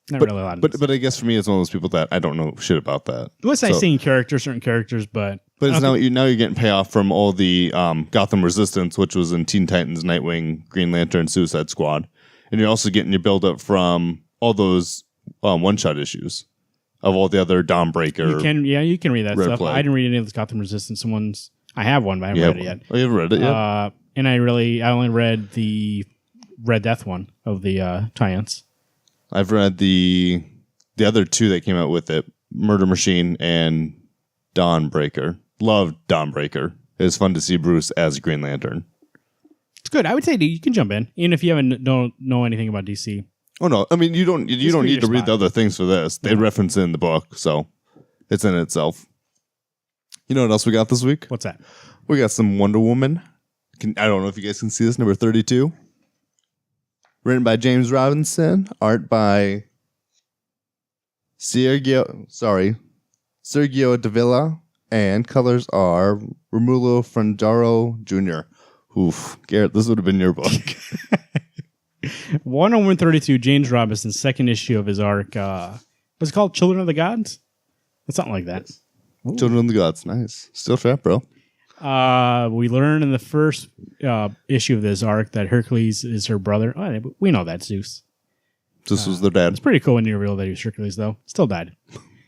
Not really a lot of but I guess for me, it's one of those people that I don't know shit about that. Unless I've seen certain characters, but it's now you're getting payoff from all the Gotham Resistance, which was in Teen Titans, Nightwing, Green Lantern, Suicide Squad, and you're also getting your build up from all those one-shot issues of all the other Dawnbreaker. You can read that Red stuff. Flag. I didn't read any of the Gotham Resistance ones. I have one, but I haven't read it yet. Oh, you haven't read it yet? And I only read the Red Death one of the tie-ins. I've read the other 2 that came out with it, Murder Machine and Dawnbreaker. Loved Dawnbreaker. It was fun to see Bruce as Green Lantern. It's good. I would say you can jump in, even if you don't know anything about DC. Oh no, I mean you don't need to read the other things for this. They reference it in the book, so it's in itself. You know what else we got this week? What's that? We got some Wonder Woman. I don't know if you guys can see this, number 32. Written by James Robinson, art by Sergio Davila, and colors are Romulo Frangaro Jr. Oof, Garrett, this would have been your book. Wonder Woman 32, James Robinson's second issue of his arc. What's it called? Children of the Gods? It's something like that. Ooh. Children of the Gods, nice. Still trap, bro. We learn in the first issue of this arc that Hercules is her brother. Oh, we know that, Zeus. Zeus was their dad. It's pretty cool when you reveal that he was Hercules, though. Still died.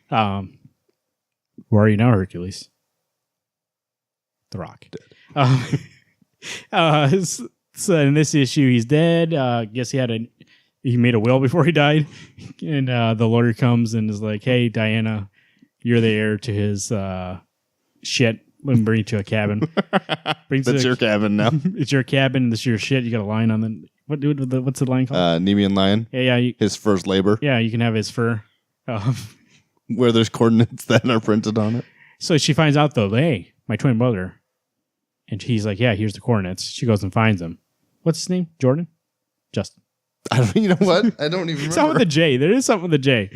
Where are you now, Hercules? The Rock. So in this issue, he's dead. Guess he made a will before he died, and the lawyer comes and is like, "Hey, Diana, you're the heir to his shit. Let me bring you to a cabin. That's your cabin now. It's your cabin. This is your shit. You got a line on the what's the line called? Nemean lion. Yeah. His first labor. Yeah, you can have his fur. Where there's coordinates that are printed on it. So she finds out though, hey, my twin brother, and he's like, yeah, here's the coordinates. She goes and finds him. What's his name? Jordan? Justin. You know what? I don't even remember. Something with a J. There is something with a J.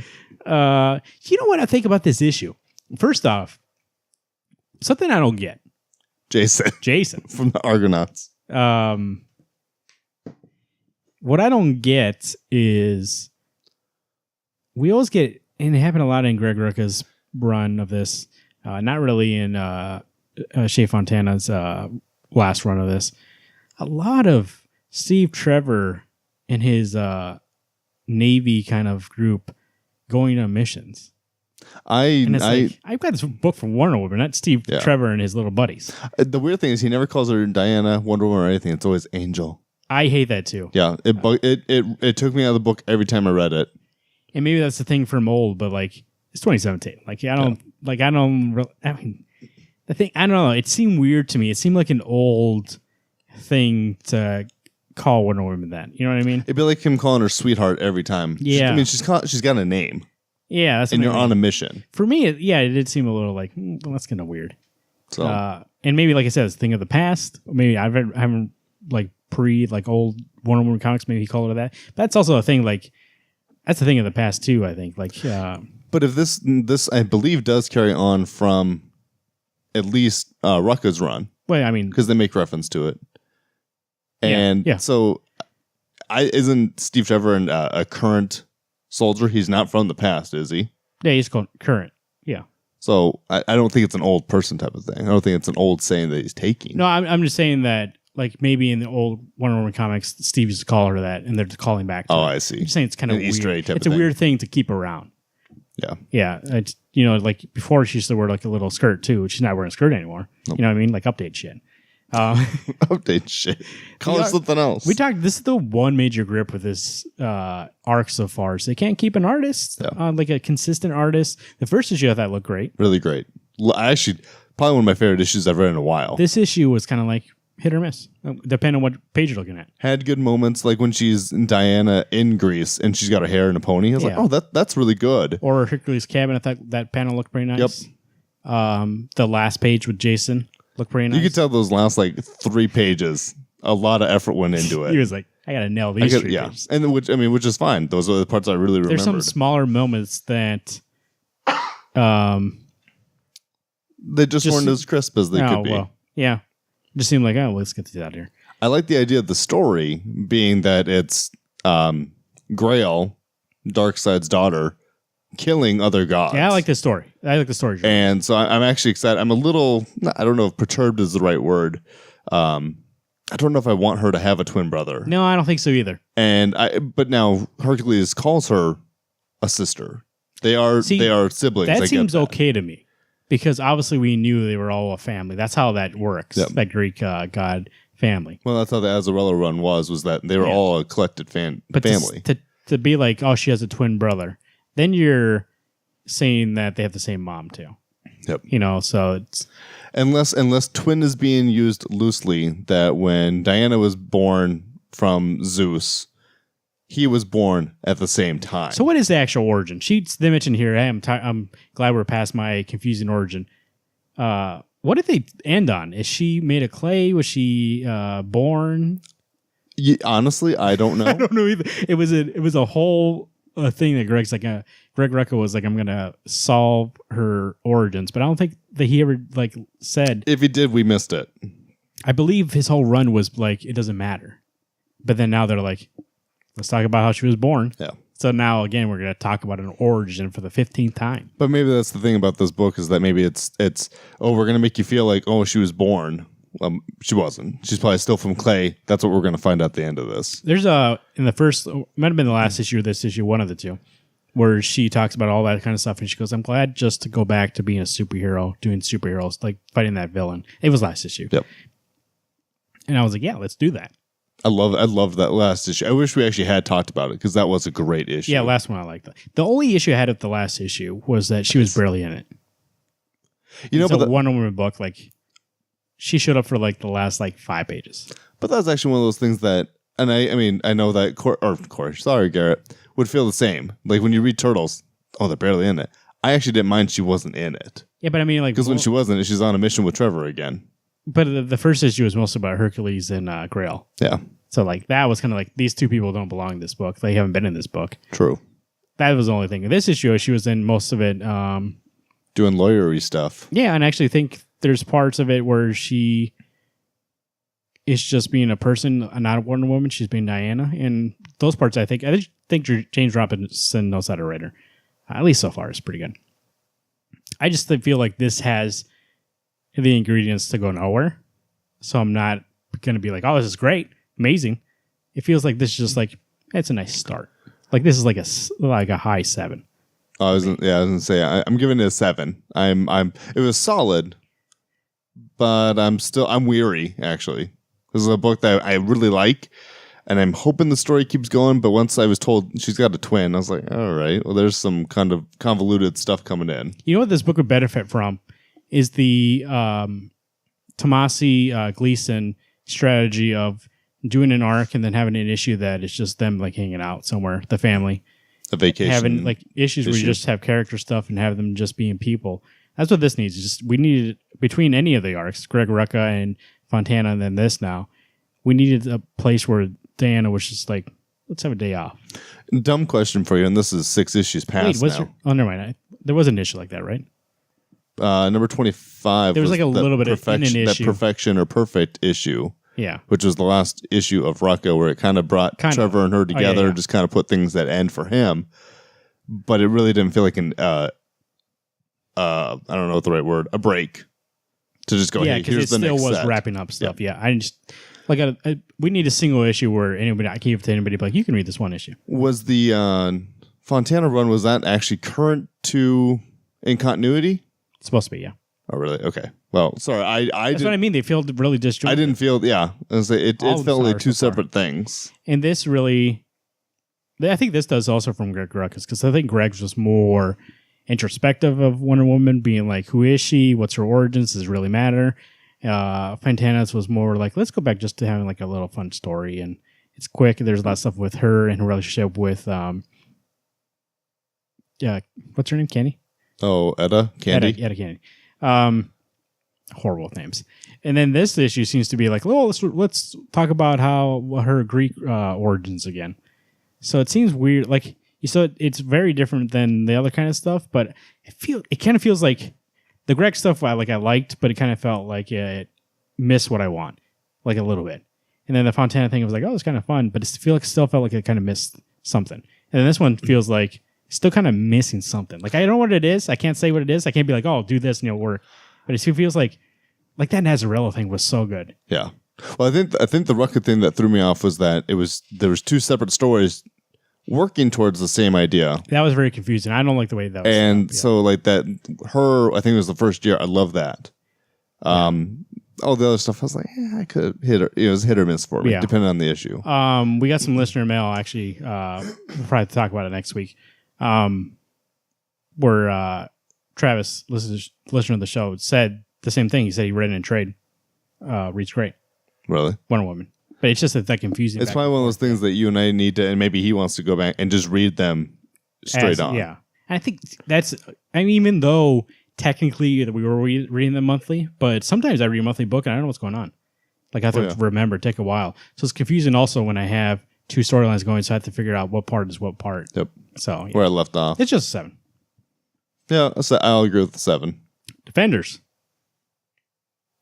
You know what I think about this issue? First off, something I don't get. Jason. From the Argonauts. What I don't get is we always get, and it happened a lot in Greg Rucka's run of this, not really in Shea Fontana's last run of this. A lot of Steve Trevor and his Navy kind of group going on missions. I've got this book from Wonder Woman, not Steve Trevor and his little buddies. The weird thing is he never calls her Diana, Wonder Woman, or anything. It's always Angel. I hate that too. Yeah, it took me out of the book every time I read it. And maybe that's the thing from old, but like it's 2017. Like I don't know. It seemed weird to me. It seemed like an old thing to call Wonder Woman that. You know what I mean? It'd be like him calling her sweetheart every time. Yeah. She's got a name. Yeah, that's and you're on a mission. For me, it did seem a little like well, that's kind of weird. So, and maybe like I said, it's a thing of the past. Maybe I haven't like old Wonder Woman comics. Maybe he called it that. But that's also a thing. Like that's a thing of the past too. I think. Like, but if this I believe does carry on from at least Rucka's run. Well, I mean, because they make reference to it, and so isn't Steve Trevor a current soldier? He's not from the past, is he? Yeah, he's current. Yeah. So I don't think it's an old person type of thing. I don't think it's an old saying that he's taking. No, I'm just saying that like maybe in the old Wonder Woman comics, Steve used to call her that, and they're calling back to her. I see. I'm just saying it's kind of weird. Easter egg type it's a weird thing to keep around. Yeah. Yeah. It's, like before she used to wear like a little skirt too. She's not wearing a skirt anymore. Nope. You know what I mean? Like update shit. Update shit. Call it something else. We talked. This is the one major grip with this arc so far. So they can't keep an artist, like a consistent artist. The first issue I thought looked great. Really great. Actually, probably one of my favorite issues I've read in a while. This issue was kind of like hit or miss, depending on what page you're looking at. Had good moments, like when she's Diana in Greece and she's got her hair in a pony. I was like, oh, that's really good. Or Hercules' cabin. I thought that panel looked pretty nice. Yep. The last page with Jason looked pretty nice. You could tell those last like 3 pages, a lot of effort went into it. He was like, I gotta nail these three pages. And which is fine. Those are the parts I really remembered. There's some smaller moments that they just weren't as crisp as they could be. Well, yeah. Just seemed like, oh, let's get these out of here. I like the idea of the story being that it's Grail, Darkseid's daughter, killing other gods. Yeah, I like this story. And so I'm actually excited. I'm a little, I don't know if perturbed is the right word. I don't know if I want her to have a twin brother. No, I don't think so either. But now Hercules calls her a sister. They are siblings. That seems okay to me because obviously we knew they were all a family. That's how that works. Yep. That Greek god family. Well, that's how the Azarella run was that they were all a collected family. To be like, oh, she has a twin brother, then you're saying that they have the same mom too. Yep. So it's unless twin is being used loosely, that when Diana was born from Zeus, he was born at the same time. So what is the actual origin? They mentioned here, hey, I'm glad we're past my confusing origin. What did they end on? Is she made of clay? Was she born? Yeah, honestly, I don't know. I don't know either. It was a whole thing that Greg's like, Greg Rucka was like, I'm gonna solve her origins, but I don't think that he ever said. If he did, we missed it. I believe his whole run was like, it doesn't matter. But then now they're like, let's talk about how she was born. Yeah. So now again, we're gonna talk about an origin for the 15th time. But maybe that's the thing about this book is that maybe it's we're gonna make you feel like, oh, she was born. She wasn't. She's probably still from clay. That's what we're going to find at the end of this. There's in the first, might have been the last issue or this issue, one of the two, where she talks about all that kind of stuff, and she goes, I'm glad just to go back to being a superhero, doing superheroes, like fighting that villain. It was last issue. Yep. And I was like, yeah, let's do that. I love that last issue. I wish we actually had talked about it because that was a great issue. Yeah, last one I liked. The only issue I had with the last issue was that she was barely in it. It's a Wonder Woman book, she showed up for the last 5 pages. But that's actually one of those things that, and I know that Garrett would feel the same. Like when you read Turtles, oh, they're barely in it. I actually didn't mind she wasn't in it. Yeah, but because when she wasn't, she's on a mission with Trevor again. But the first issue was mostly about Hercules and Grail. Yeah. So that was kind of these two people don't belong in this book. They haven't been in this book. True. That was the only thing. In this issue, she was in most of it. Doing lawyery stuff. Yeah, and I actually think there's parts of it where she is just being a person, not a Wonder Woman. She's being Diana. And those parts, I think James Robinson knows how to write her. At least so far, it's pretty good. I just feel like this has the ingredients to go nowhere. So I'm not going to be like, oh, this is great, amazing. It feels like this is just it's a nice start. This is like a high 7. I was gonna say I'm giving it a 7. It was solid, but I'm weary actually. This is a book that I really like, and I'm hoping the story keeps going. But once I was told she's got a twin, I was like, all right, well, there's some kind of convoluted stuff coming in. You know what this book would benefit from is the Tomasi Gleason strategy of doing an arc and then having an issue that is just them hanging out somewhere, the family. A vacation. Having issues where you just have character stuff and have them just being people. That's what this needs. We needed, between any of the arcs, Greg Rucka and Fontana and then this now, we needed a place where Diana was just let's have a day off. Dumb question for you, and this is 6 issues past now. Never mind. There was an issue like that, right? Number 25. There was a little bit of an issue. That perfection or perfect issue. Yeah. Which was the last issue of Rucka, where it kind of brought Trevor and her together, just kind of put things that end for him. But it really didn't feel like I don't know what the right word, a break to just go, hey, here's the next set. Yeah, because it still was wrapping up stuff. Yeah. I just, we need a single issue where I can't give it to anybody, but you can read this one issue. Was the Fontana run, was that actually current to in continuity? It's supposed to be, yeah. Oh, really? Okay. Well, sorry. That's what I mean. They feel really disjointed. I didn't feel, yeah. It felt like two separate things. And this really, I think this does also from Greg Ruckus, because I think Greg's was more introspective of Wonder Woman, being who is she? What's her origins? Does it really matter? Fontana's was more let's go back just to having a little fun story, and it's quick. There's a lot of stuff with her and her relationship with, what's her name? Candy? Oh, Etta? Candy? Etta Candy. horrible names. And then this issue seems to be like, oh, let's talk about her Greek origins again. So it seems weird. Like it's very different than the other kind of stuff, but it kind of feels like the Greg stuff I liked, but it kind of felt like it missed what I want, like a little bit. And then the Fontana thing, I was like, oh, it's kind of fun, but still felt like it kind of missed something. And then this one feels like it's still kind of missing something. Like I don't know what it is. I can't say what it is. I can't be like, oh, do this and it'll work. But it still feels like that Nazarello thing was so good. Yeah. Well, I think the Rucka thing that threw me off was that there was two separate stories working towards the same idea. That was very confusing. I don't like the way that was. And so like that, I think it was the first year. I love that. All the other stuff, I was like, I could hit her. It was hit or miss for me, depending on the issue. We got some listener mail, actually. We'll probably talk about it next week. Where Travis, listener of the show, said the same thing. He said he read it in trade. Reads great. Really? Wonder Woman. But it's just that confusing. It's probably one of those things that you and I need to, and maybe he wants to go back and just read them straight on. Yeah. And I think even though technically we were reading them monthly, but sometimes I read a monthly book and I don't know what's going on. Like I have to remember, take a while. So it's confusing also when I have two storylines going, so I have to figure out what part is what part. Yep. So where I left off. It's just a 7. Yeah, I'll agree with the 7. Defenders.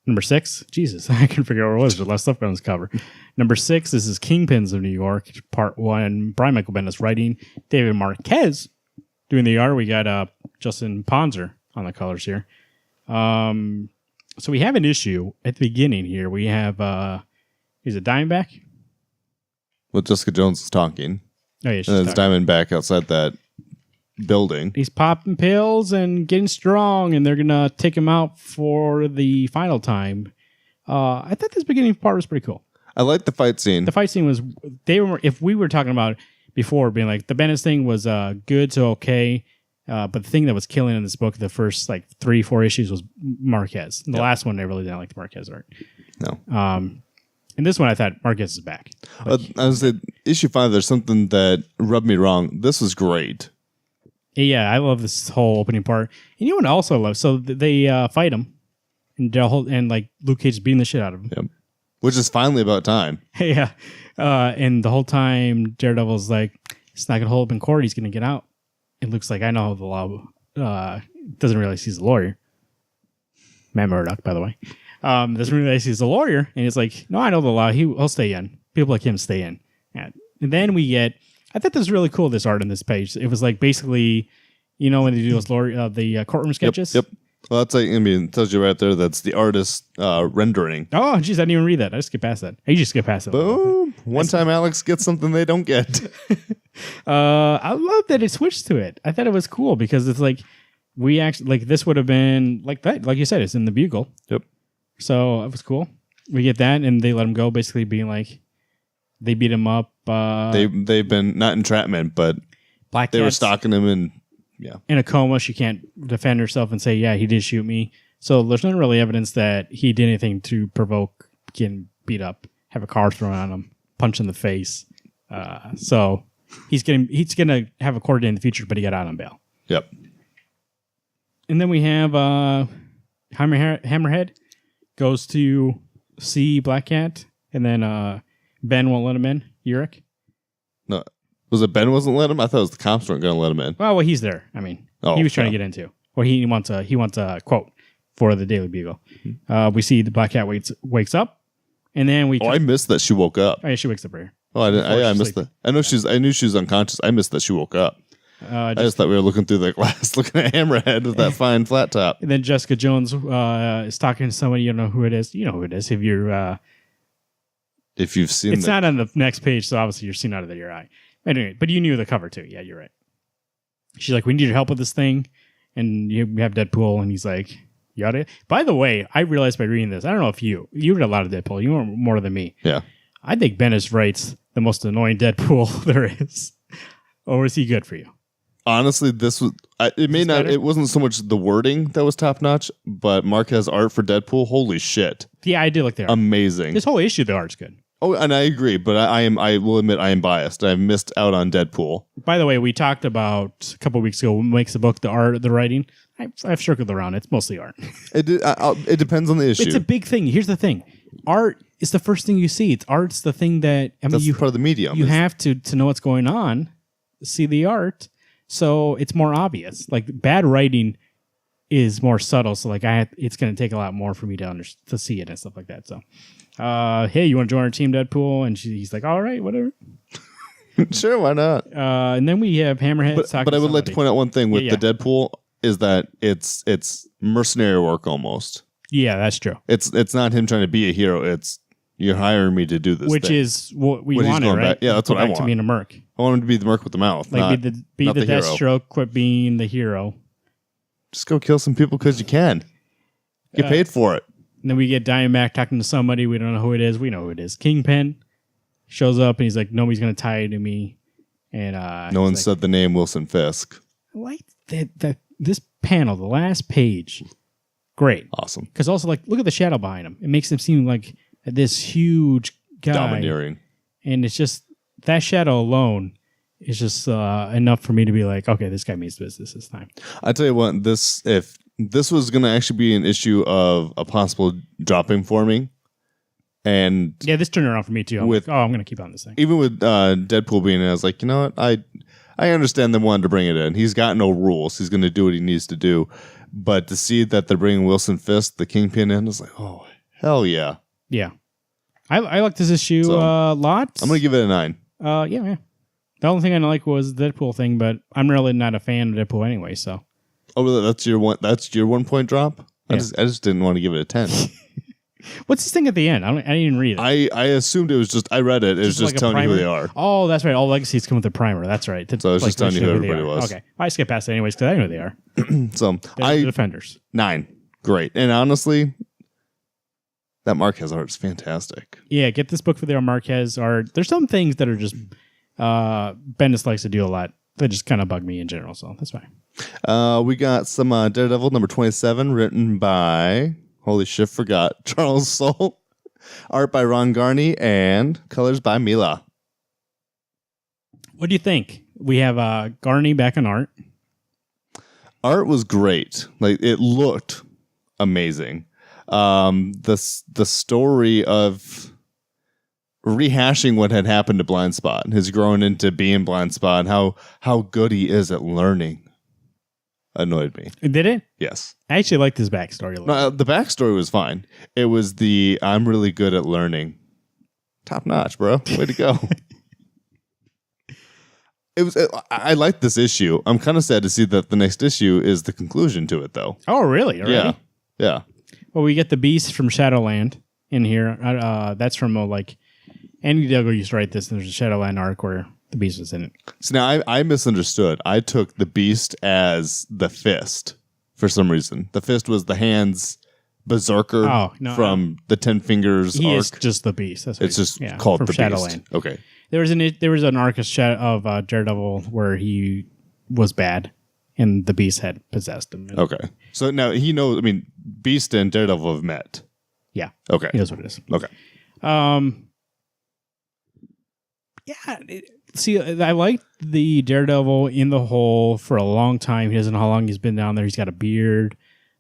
Number 6. Jesus, I can figure out what it was. There's less stuff on this cover. Number 6, this is Kingpins of New York, part 1. Brian Michael Bendis writing. David Marquez doing the art. We got Justin Ponzer on the colors here. So we have an issue at the beginning here. We have, is it Diamondback? Well, Jessica Jones is talking. Oh, yeah, and there's Diamondback outside that building. He's popping pills and getting strong, and they're going to take him out for the final time. I thought this beginning part was pretty cool. I like the fight scene. The fight scene was, if we were talking about before, being like, the Bendis thing was good to okay. But the thing that was killing in this book, the first 3-4 issues, was Marquez. The last one, I really didn't like the Marquez art. No. And this one, I thought Marquez is back. I was at issue 5. There's something that rubbed me wrong. This was great. Yeah, I love this whole opening part. And you know what I also love? So they fight him, and Luke Cage is beating the shit out of him. Yep. Which is finally about time. Yeah. And the whole time, Daredevil's like, it's not gonna hold up in court. He's gonna get out. It looks like I know the law doesn't realize he's a lawyer. Matt Murdock, by the way. Doesn't realize he's a lawyer. And he's like, no, I know the law. He'll stay in. People like him stay in. Yeah. And then we get, I thought this was really cool, this art on this page. It was like basically, when they do those the courtroom sketches. Yep. Well, that's it tells you right there that's the artist rendering. Oh, geez, I didn't even read that. I just skipped past that. I usually skip past it. Boom. One time Alex gets something they don't get. I love that it switched to it. I thought it was cool because it's like, we actually, this would have been like that. Like you said, it's in the Bugle. Yep. So it was cool. We get that, and they let him go, basically being like, they beat him up. They've been, not entrapment, but Black they were Cat's stalking him and, yeah. in a coma. She can't defend herself and say, yeah, he did shoot me. So there's not really evidence that he did anything to provoke getting beat up, have a car thrown on him, punch in the face. So he's gonna have a court date in the future, but he got out on bail. Yep. And then we have Hammerhead goes to see Black Cat, and then Ben won't let him in. Urich? No, was it Ben wasn't letting him? I thought it was the cops weren't going to let him in. Well, he's there. I mean, he was trying to get into. Well, he wants a quote for the Daily Bugle. We see the Black Cat wakes up, and then we. I missed that she woke up. Oh, yeah, she wakes up here. Oh, I missed that. I knew she was unconscious. I missed that she woke up. I just thought we were looking through the glass, looking at Hammerhead with that fine flat top. And then Jessica Jones is talking to somebody. You know who it is. You know who it is. If you've seen it's not on the next page, so obviously you're seeing out of your eye. Anyway, but you knew the cover too. Yeah, you're right. She's like, we need your help with this thing. And you have Deadpool, and he's like, yada. By the way, I realized by reading this, I don't know if you read a lot of Deadpool. You know more than me. Yeah. I think Bendis writes the most annoying Deadpool there is. Or is he good for you? Honestly, this was it wasn't so much the wording that was top notch, but Marquez art for Deadpool, holy shit. Yeah, I did like the art. Amazing. This whole issue, the art's good. Oh, and I agree, but I will admit I am biased. I've missed out on Deadpool. By the way, we talked about a couple of weeks ago what makes the book, the art, the writing. I've circled around. It's mostly art. It depends on the issue. It's a big thing. Here's the thing. Art is the first thing you see. Art's the thing that, That's part of the medium. You have to know what's going on, see the art, so it's more obvious. Like, bad writing is more subtle, so like it's going to take a lot more for me to see it and stuff like that. So, hey, you want to join our team, Deadpool? And he's like, all right, whatever. Sure, why not? And then we have Hammerhead talking But I would to like to point out one thing with Yeah. the Deadpool is that it's mercenary work almost. Yeah, that's true. It's not him trying to be a hero. It's you're hiring me to do this, Which thing. is what we What he's wanted, going right? back- yeah, that's what I Back want. to being a merc. I want him to be the merc with the mouth, Like not, be not the hero. Deathstroke, quit being the hero. Just go kill some people because you can. Get paid for it. And then we get Diamondback talking to somebody. We don't know who it is. We know who it is. Kingpin shows up and he's like, nobody's going to tie you to me. And No one said the name Wilson Fisk. I like that this panel, the last page. Great. Awesome. Because also, like, look at the shadow behind him. It makes him seem like this huge guy. Domineering. And it's just, that shadow alone is just enough for me to be like, okay, this guy means business this time. I tell you what, if this was going to actually be an issue of a possible dropping for me, and Yeah, this turned around for me too. I'm like, I'm going to keep on this thing. even with Deadpool being in, I was like, you know what, I understand them wanting to bring it in. He's got no rules. He's going to do what he needs to do. But to see that they're bringing Wilson Fisk, the Kingpin, in, is like, oh, hell yeah. Yeah. I like this issue a lot. I'm going to give it a 9. Yeah. The only thing I didn't like was the Deadpool thing, but I'm really not a fan of Deadpool anyway, so. Oh, really? That's your 1 point drop? Yeah. I just didn't want to give it a 10. What's this thing at the end? I didn't even read it. I assumed it was just, I read it. It was just like a telling you who primer? they are. Oh, that's right. All legacies come with a primer. That's right. So it's just telling you who everybody they are. was. Okay. I skip past it anyways because I know who they are. So They're the Defenders. 9. Great. And honestly, that Marquez art is fantastic. Yeah, get this book for their Marquez art. There's some things that are just Bendis likes to do a lot. They just kind of bug me in general, so that's fine. We got some Daredevil number 27 written by, holy shit, forgot, Charles Soule. Art by Ron Garney and colors by Mila. What do you think? We have Garney back on art. Art was great. Like, it looked amazing. The story of rehashing what had happened to Blind Spot, his growing into being Blind Spot, how good he is at learning, annoyed me. Did it? Yes. I actually liked his backstory a little. No, the backstory was fine. It was the I'm really good at learning. Top notch, bro. Way to go. I liked this issue. I'm kind of sad to see that the next issue is the conclusion to it, though. Oh, really? Already? Yeah. Well, we get the Beast from Shadowland in here. That's from Andy Duggar used to write this, and there's a Shadowland arc where the Beast was in it. So now I misunderstood. I took the Beast as the Fist for some reason. The Fist was the hands berserker from the 10 Fingers he arc. Is just the Beast. That's what it's just called from the Shadowland. Beast. Okay. There was an arc of Daredevil where he was bad, and the Beast had possessed him. Okay. So now he knows. I mean, Beast and Daredevil have met. Yeah. Okay. He knows what it is. Okay. See, I liked the Daredevil in the hole for a long time. He doesn't know how long he's been down there. He's got a beard.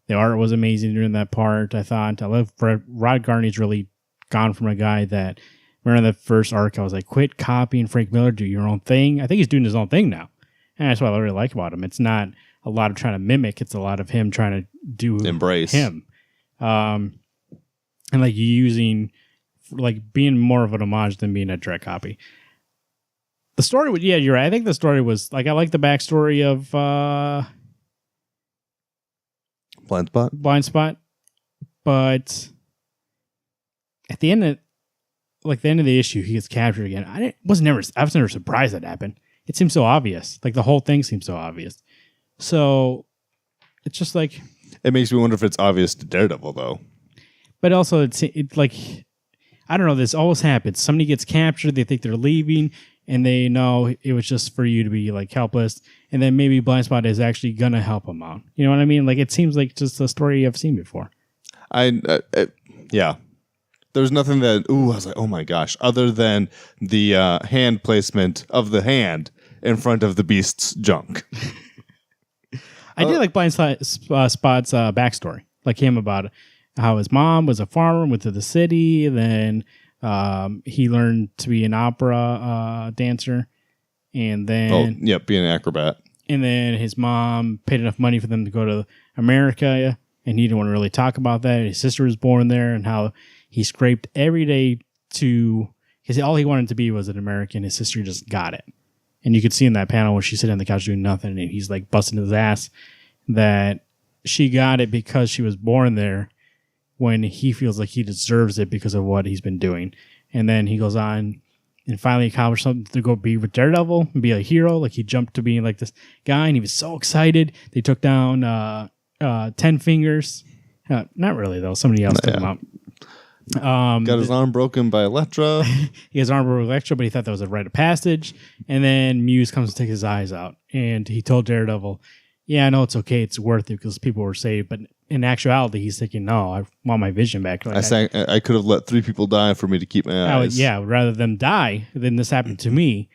The art was amazing during that part, I thought. I love Rod Garney's really gone from a guy that, remember the first arc, I was like, quit copying Frank Miller, do your own thing. I think he's doing his own thing now. And that's what I really like about him. It's not a lot of trying to mimic. It's a lot of him trying to do embrace him. And like using, like being more of an homage than being a direct copy. The story, yeah, you're right. I think the story was, like, I like the backstory of Blind Spot. But at the end of, the end of the issue, he gets captured again. I was never surprised that happened. It seems so obvious. Like, the whole thing seems so obvious. So it's just like, it makes me wonder if it's obvious to Daredevil, though. But also, it's like, I don't know, this always happens. Somebody gets captured, they think they're leaving, and they know it was just for you to be, like, helpless. And then maybe Blind Spot is actually going to help them out. You know what I mean? Like, it seems like just a story I've seen before. Yeah. There's nothing that, I was like, oh my gosh, other than the hand placement of the hand in front of the beast's junk. I did like Blind Spot's backstory, like him about how his mom was a farmer, went to the city, then he learned to be an opera dancer, and then being an acrobat. And then his mom paid enough money for them to go to America, and he didn't want to really talk about that. His sister was born there, and how he scraped every day because all he wanted to be was an American. His sister just got it. And you could see in that panel where she's sitting on the couch doing nothing, and he's like busting his ass that she got it because she was born there, when he feels like he deserves it because of what he's been doing. And then he goes on and finally accomplished something to go be with Daredevil and be a hero. Like he jumped to being like this guy, and he was so excited. They took down 10 Fingers. Not really, though. Somebody else took him out. Got his arm broken by Elektra. He has arm broken by Elektra, but he thought that was a rite of passage. And then Muse comes to take his eyes out. And he told Daredevil, yeah, I know it's okay. It's worth it because people were saved. But in actuality, he's thinking, no, I want my vision back. Like, I could have let 3 people die for me to keep my eyes. Rather than die, then this happened to me.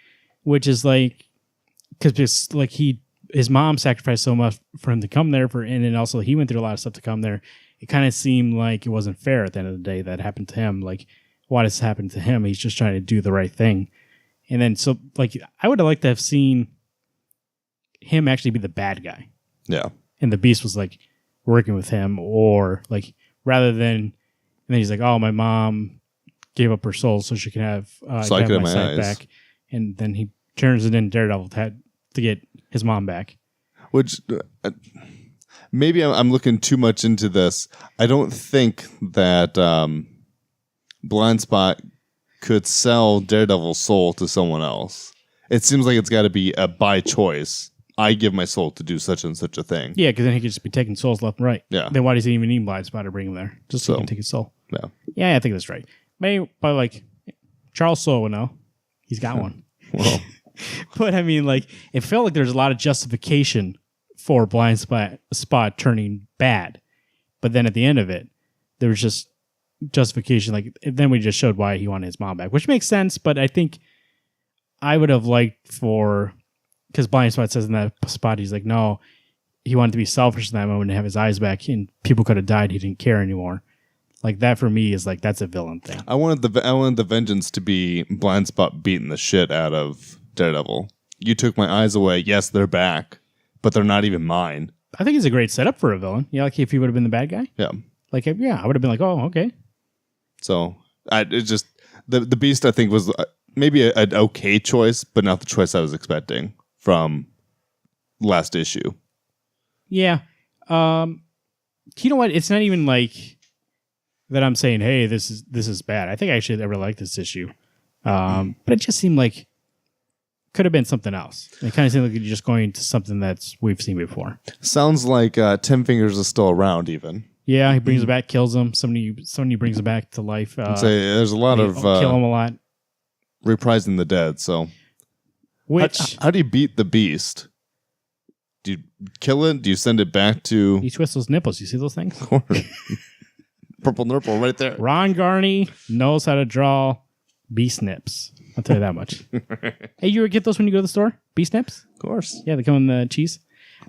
Which is like, because like his mom sacrificed so much for him to come there, and then also he went through a lot of stuff to come there. It kind of seemed like it wasn't fair at the end of the day that happened to him. Like, why does this happen to him? He's just trying to do the right thing. And then, so, like, I would have liked to have seen him actually be the bad guy. Yeah. And the Beast was, like, working with him, or, like, rather than, and then he's like, oh, my mom gave up her soul so she can have, so I could have my sight eyes back. And then he turns it in Daredevil to get his mom back. Which... maybe I'm looking too much into this. I don't think that Blind Spot could sell Daredevil's soul to someone else. It seems like it's got to be a by choice. I give my soul to do such and such a thing. Yeah, because then he could just be taking souls left and right. Yeah. Then why does he even need Blind Spot to bring him there? Just so he can take his soul. Yeah. Yeah, I think that's right. Maybe, but like Charles Soule would know. He's got one. Well, but I mean, like, it felt like there's a lot of justification for Blind Spot turning bad. But then at the end of it, there was just justification. Like, then we just showed why he wanted his mom back, which makes sense. But I think I would have liked because Blind Spot says in that spot, he's like, no, he wanted to be selfish in that moment and have his eyes back, and people could have died. He didn't care anymore. Like, that for me is like, that's a villain thing. I wanted the vengeance to be Blind Spot beating the shit out of Daredevil. You took my eyes away. Yes, they're back, but they're not even mine. I think it's a great setup for a villain. Yeah, like if he would have been the bad guy. Yeah. Like, yeah, I would have been like, oh, okay. So it's just the Beast. I think was maybe an okay choice, but not the choice I was expecting from last issue. Yeah. You know what? It's not even like that I'm saying, hey, this is bad. I think I actually really like this issue. But it just seemed like could have been something else. It kind of seemed like you're just going to something that's we've seen before. Sounds like 10 Fingers is still around even. Yeah, he brings him back, kills him. Somebody brings him back to life. There's a lot of kill him a lot. Reprising the dead. So, how do you beat the Beast? Do you kill it? Do you send it back to? He twists those nipples. You see those things? Purple nipple right there. Ron Garney knows how to draw Beast nips. I'll tell you that much. Hey, you ever get those when you go to the store? Beast nips? Of course. Yeah, they come in the cheese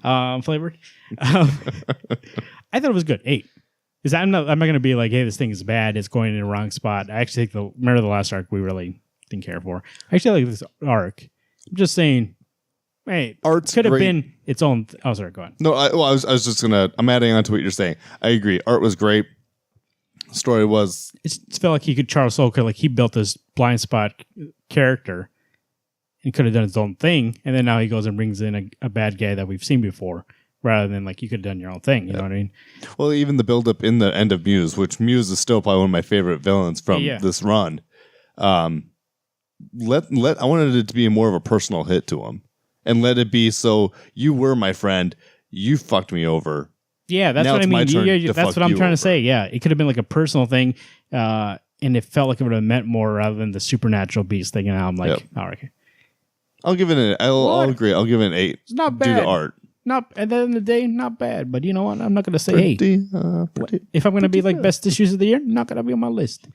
flavored. I thought it was good. 8. Is that I'm not going to be like, hey, this thing is bad. It's going in the wrong spot. I actually think remember the last arc we really didn't care for. I actually like this arc. I'm just saying, hey, art's could have great. been its own. Oh, sorry, go on. No, I was just gonna. I'm adding on to what you're saying. I agree. Art was great. Story was. It felt like Charles Soule could he built this Blind Spot character and could have done his own thing, and then now he goes and brings in a bad guy that we've seen before, rather than you could have done your own thing. You know what I mean? Well, even the build up in the end of Muse, which Muse is still probably one of my favorite villains from this run. I wanted it to be more of a personal hit to him, and let it be so you were my friend, you fucked me over. Yeah, that's now what I mean. That's what I'm trying to say. Yeah, it could have been like a personal thing, and it felt like it would have meant more rather than the supernatural Beast thing. And now I'm like, oh, okay. I'll give it I'll agree. I'll give it an 8. It's not bad. Due to art. Not at the end of the day, not bad. But you know what? I'm not going to say, hey, if I'm going to be like best issues of the year, not going to be on my list.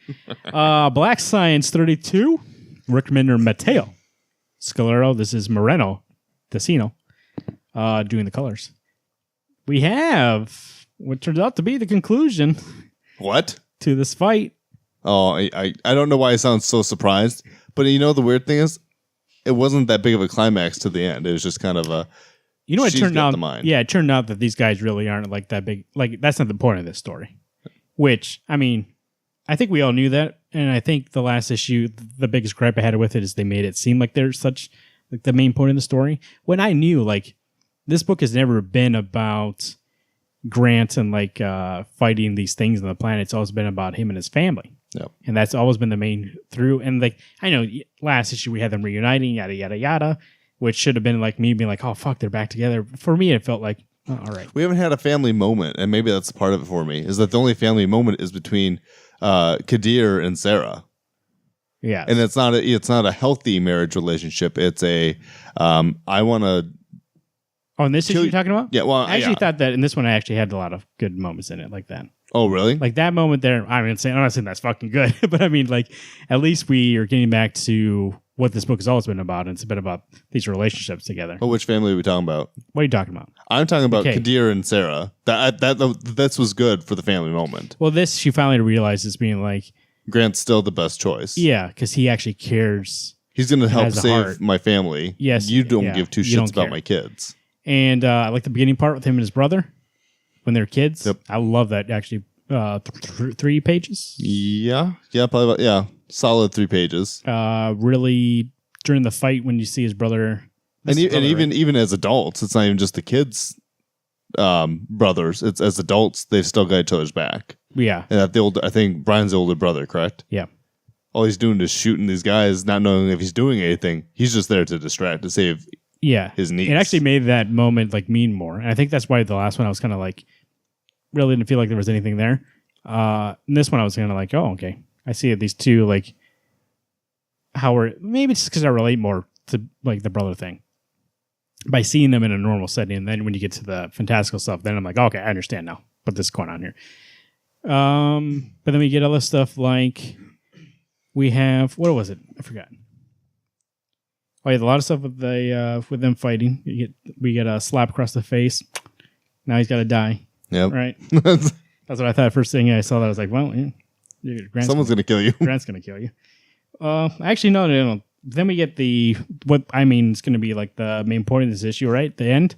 Black Science 32, recommender Mateo Scalero. This is Moreno Tessino doing the colors. We have what turns out to be the conclusion. What? To this fight. Oh, I don't know why I sound so surprised. But you know, the weird thing is, it wasn't that big of a climax to the end. It was just kind of a... You know what it turned out? Yeah, it turned out that these guys really aren't like that big. Like, that's not the point of this story. Which, I mean, I think we all knew that. And I think the last issue, the biggest gripe I had with it is they made it seem like they're such... like the main point of the story. When I knew, like, this book has never been about Grant and, like, fighting these things on the planet. It's always been about him and his family. Yep. And that's always been the main through. And, like, I know last issue we had them reuniting, yada, yada, yada, which should have been, like, me being like, oh, fuck, they're back together. For me, it felt like, oh, all right. We haven't had a family moment, and maybe that's part of it for me, is that the only family moment is between Kadir and Sarah. Yeah. And it's not a healthy marriage relationship. It's a, I want to... Oh, in this issue you're talking about? Yeah, well, I actually thought that in this one I actually had a lot of good moments in it like that. Oh, really? Like that moment there, I'm not saying that's fucking good, but I mean, like, at least we are getting back to what this book has always been about, and it's been about these relationships together. Oh, which family are we talking about? What are you talking about? I'm talking about Kadir and Sarah. That was good for the family moment. Well, this, she finally realizes being like... Grant's still the best choice. Yeah, because he actually cares. He's going to help save my family. Yes. You don't give two shits about my kids. And I like the beginning part with him and his brother when they're kids. Yep. I love that, actually. 3 pages? Yeah. Yeah, probably about, yeah. Solid 3 pages. Really, during the fight when you see his brother... And even as adults, it's not even just the kids' brothers. It's as adults, they've still got each other's back. Yeah. And I think Brian's the older brother, correct? Yeah. All he's doing is shooting these guys, not knowing if he's doing anything. He's just there to distract, to save his needs. It actually made that moment like mean more. And I think that's why the last one I was kind of like, really didn't feel like there was anything there. In this one I was kind of like, oh, okay. I see these two, like, maybe it's just because I relate more to like the brother thing. By seeing them in a normal setting, and then when you get to the fantastical stuff, then I'm like, okay, I understand now what this is going on here. But then we get other stuff like we have, what was it? I forgot. Oh, yeah, a lot of stuff with with them fighting. We get a slap across the face. Now he's got to die. Yep. Right. That's what I thought. First thing I saw that I was like, well, yeah, someone's gonna kill you. Grant's gonna kill you. Actually, no. Then we get what I mean is going to be like the main point of this issue, right? The end.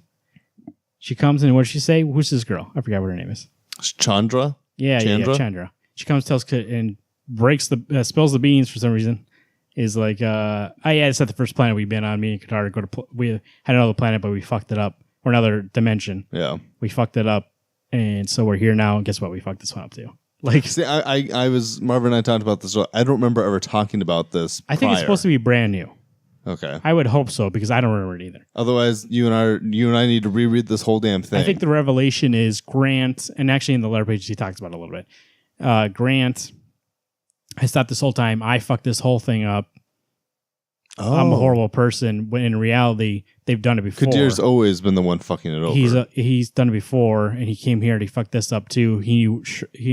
She comes in, what does she say? Who's this girl? I forgot what her name is. Chandra? Yeah, Chandra. She comes, and breaks spills the beans for some reason. Is like, it's not the first planet we've been on. Me and Katara we had another planet, but we fucked it up. Or another dimension. Yeah. We fucked it up. And so we're here now. And guess what? We fucked this one up too. Like, see, I was Marvin and I talked about this. I don't remember ever talking about this. I think it's supposed to be brand new. Okay, I would hope so because I don't remember it either. Otherwise, you and I need to reread this whole damn thing. I think the revelation is Grant, and actually in the letter page he talks about it a little bit. Grant has thought this whole time I fucked this whole thing up. Oh. I'm a horrible person. When in reality, they've done it before. Kadir's always been the one fucking it over. He's done it before, and he came here and he fucked this up too. He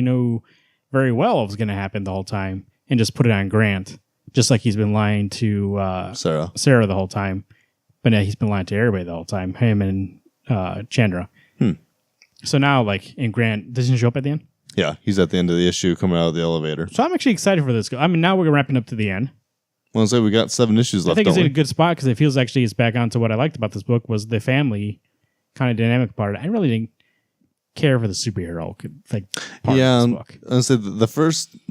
knew very well what was going to happen the whole time, and just put it on Grant, just like he's been lying to Sarah the whole time. But yeah, he's been lying to everybody the whole time. Him and Chandra. So now, and Grant doesn't he show up at the end. Yeah, he's at the end of the issue, coming out of the elevator. So I'm actually excited for this. I mean, now we're wrapping up to the end. Well, so we got 7 issues left. I think it's in a good spot because it feels actually it's back onto what I liked about this book was the family kind of dynamic part. I really didn't care for the superhero part of this book. I said the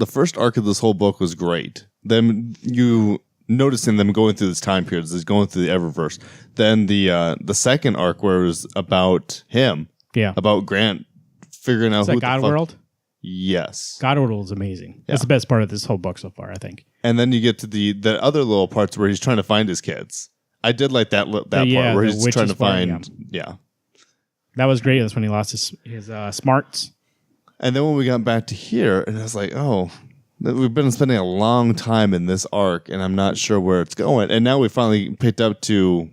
first arc of this whole book was great. Then you noticing them going through this time period, is going through the Eververse. Then the second arc where it was about him, about Grant figuring out who the fuck. Godworld? Yes. Godworld is amazing. That's the best part of this whole book so far, I think. And then you get to the other little parts where he's trying to find his kids. I did like that part where he's trying to find. Yeah. That was great. That's when he lost his smarts. And then when we got back to here, and I was like, oh, we've been spending a long time in this arc, and I'm not sure where it's going. And now we finally picked up to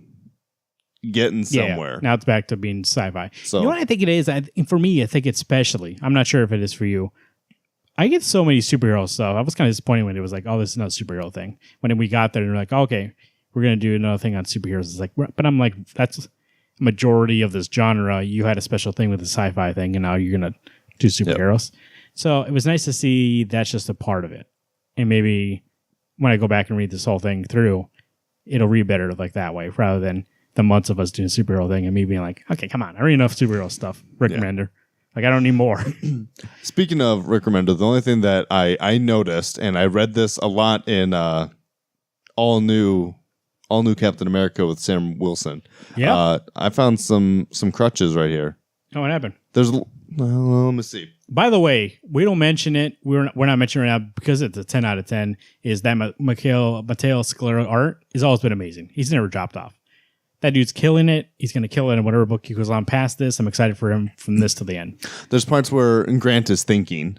getting somewhere. Now it's back to being sci-fi. So you know what I think it is? For me, I think it's especially. I'm not sure if it is for you. I get so many superhero stuff. I was kind of disappointed when it was like, oh, this is not a superhero thing. When we got there and we're like, okay, we're going to do another thing on superheroes. It's like, but I'm like, that's majority of this genre. You had a special thing with the sci-fi thing, and now you're going to do superheroes. Yep. So it was nice to see that's just a part of it. And maybe when I go back and read this whole thing through, it'll read better like that way rather than the months of us doing a superhero thing and me being like, okay, come on, I read enough superhero stuff. Rick Remender. Like, I don't need more. Speaking of Rick Remender, the only thing that I noticed, and I read this a lot in all new Captain America with Sam Wilson. Yeah, I found some crutches right here. Oh, what happened? Let me see. By the way, we don't mention it. We're not mentioning it now because it's a 10 out of 10. Is that Mateo Scalera art has always been amazing. He's never dropped off. That dude's killing it. He's going to kill it in whatever book he goes on past this. I'm excited for him from this to the end. There's parts where Grant is thinking,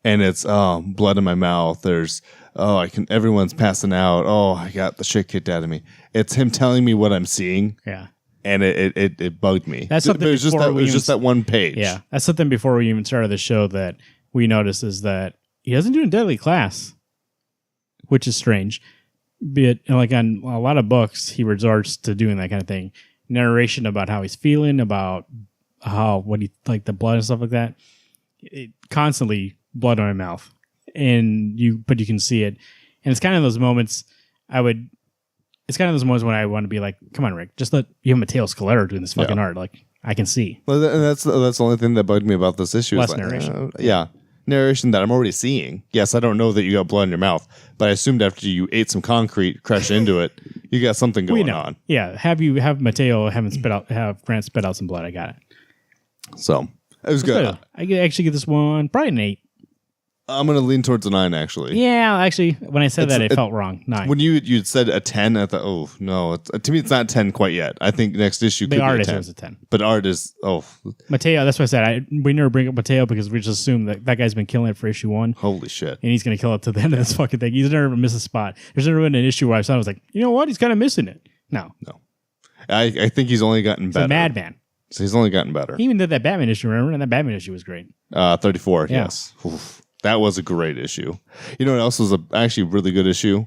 and it's blood in my mouth. There's everyone's passing out. Oh, I got the shit kicked out of me. It's him telling me what I'm seeing. Yeah, and it bugged me. That's something. It was just that one page. Yeah, that's something before we even started the show that we noticed is that he doesn't do a deadly class, which is strange. But like on a lot of books, he resorts to doing that kind of thing. Narration about how he's feeling, about what he like the blood and stuff like that. Constantly blood on my mouth, but you can see it, and it's kind of those moments. It's kind of those moments when I want to be like, "Come on, Rick, just let you have Mateo Scalera doing this fucking art." Like I can see. Well, that's the only thing that bugged me about this issue. Less narration. Narration that I'm already seeing. Yes, I don't know that you got blood in your mouth, but I assumed after you ate some concrete, crashed into it, you got something going on. Yeah, have Mateo have Grant spit out some blood. I got it. So it was good. I could actually give this one probably an 8. I'm going to lean towards a 9, actually. Yeah, actually, when I said that, it felt wrong. 9. When you'd said a 10, I thought, oh, no. To me, it's not 10 quite yet. I think next issue could be a 10. The art is a 10. But art is, Mateo, that's what I said. We never bring up Mateo because we just assume that guy's been killing it for issue 1. Holy shit. And he's going to kill it to the end of this fucking thing. He's never missed a spot. There's never been an issue where I saw it, I was like, you know what? He's kind of missing it. No. I think he's only gotten better. He's a madman. So he's only gotten better. He even did that Batman issue, remember? And that Batman issue was great. 34, yes. Oof. That was a great issue. You know what else was actually a really good issue?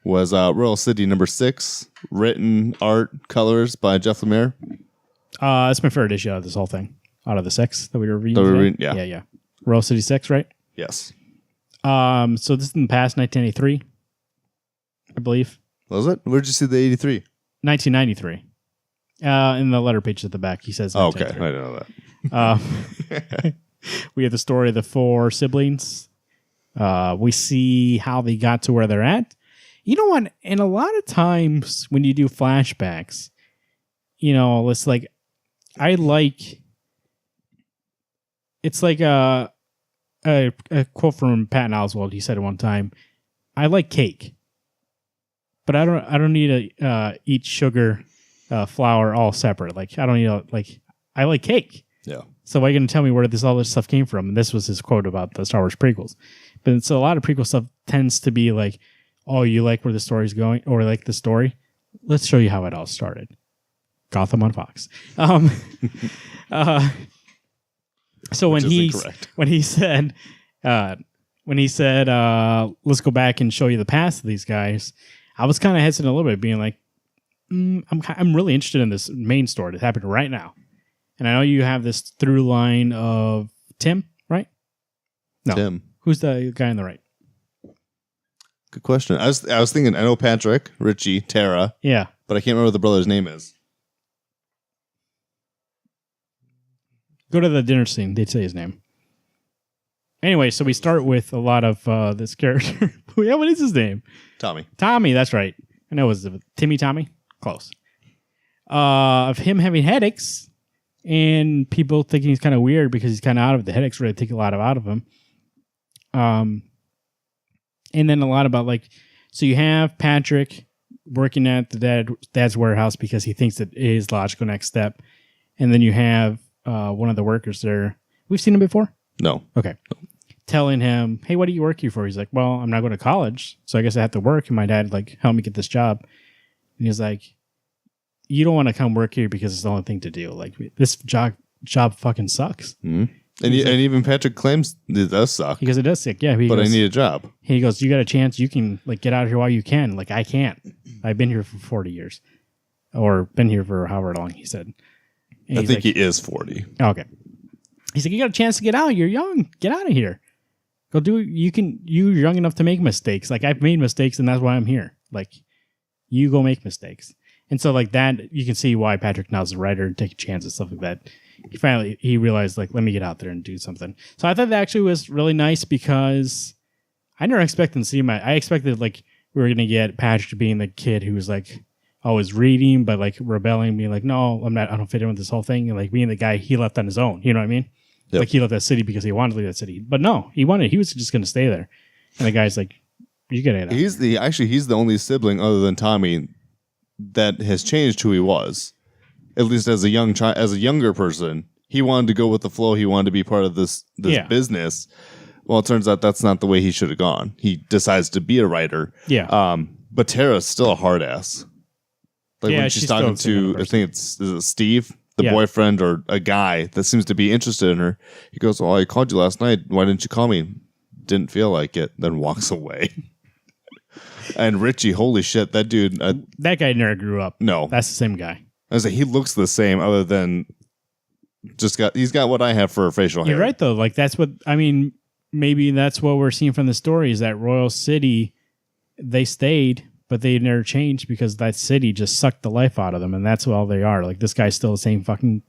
Was Royal City #6, written art, colors by Jeff Lemire. That's my favorite issue out of this whole thing. Out of the 6 that we were reading. Yeah. Royal City 6, right? Yes. So this is in the past 1983, I believe. Was it? Where'd you see the 83? 1993. In the letter page at the back, he says. Okay, I didn't know that. We have the story of the 4 siblings. We see how they got to where they're at. You know what? And a lot of times when you do flashbacks, it's like it's like a quote from Patton Oswalt. He said at one time, "I like cake, but I don't need to eat sugar, flour all separate. Like I don't need I like cake." Yeah. So why are you going to tell me where all this stuff came from? And this was his quote about the Star Wars prequels. But so a lot of prequel stuff tends to be like, oh, you like where the story's going, or like the story? Let's show you how it all started. Gotham on Fox. So when he said, let's go back and show you the past of these guys, I was kind of hesitant a little bit, being like, I'm really interested in this main story that's happening right now. And I know you have this through line of Tim, right? No. Tim. Who's the guy on the right? Good question. I was thinking, I know Patrick, Richie, Tara. Yeah. But I can't remember what the brother's name is. Go to the dinner scene. They'd say his name. Anyway, so we start with a lot of this character. Yeah, what is his name? Tommy. Tommy, that's right. I know it was Timmy Tommy. Close. Of him having headaches. And people thinking he's kind of weird because he's kind of out of it. The headaches really take a lot out of him. And then a lot about so you have Patrick working at the dad's warehouse because he thinks it is logical next step. And then you have one of the workers there. We've seen him before? No. Okay. Telling him, hey, what do you work here for? He's like, well, I'm not going to college, so I guess I have to work. And my dad helped me get this job. And he's like, you don't want to come work here because it's the only thing to do. Like, this job fucking sucks. Mm-hmm. And even Patrick claims it does suck. Because it does suck, yeah. But I need a job. He goes, you got a chance, you can like get out of here while you can. Like, I can't. I've been here for 40 years. Or been here for however long, he said. And I think he is 40. Okay. He's like, you got a chance to get out. You're young. Get out of here. Go do it. You're young enough to make mistakes. Like, I've made mistakes, and that's why I'm here. Like, you go make mistakes. And so, like, that, you can see why Patrick now's a writer and take a chance and stuff like that. He realized, like, let me get out there and do something. So I thought that actually was really nice because I never expected to see I expected, like, we were going to get Patrick being the kid who was, like, always reading, but, like, rebelling, being like, no, I don't fit in with this whole thing. And, like, being the guy he left on his own. You know what I mean? Yep. Like, he left that city because he wanted to leave that city. But no, he was just going to stay there. And the guy's like, you get it. He's the only sibling other than Tommy that has changed who he was. At least as a younger person, he wanted to go with the flow. He wanted to be part of this business. Well, it turns out that's not the way he should have gone. He decides to be a writer. Yeah. But Tara's still a hard ass. Like when she's talking to, I think is it Steve, the boyfriend or a guy that seems to be interested in her. He goes, "Well, I called you last night. Why didn't you call me?" Didn't feel like it. Then walks away. And Richie, holy shit, that dude. That guy never grew up. No, that's the same guy. I was like, he looks the same, other than he's got what I have for a facial hair. You're right though. Like that's what I mean. Maybe that's what we're seeing from the story is that Royal City, they stayed, but they never changed because that city just sucked the life out of them, and that's all they are. Like this guy's still the same fucking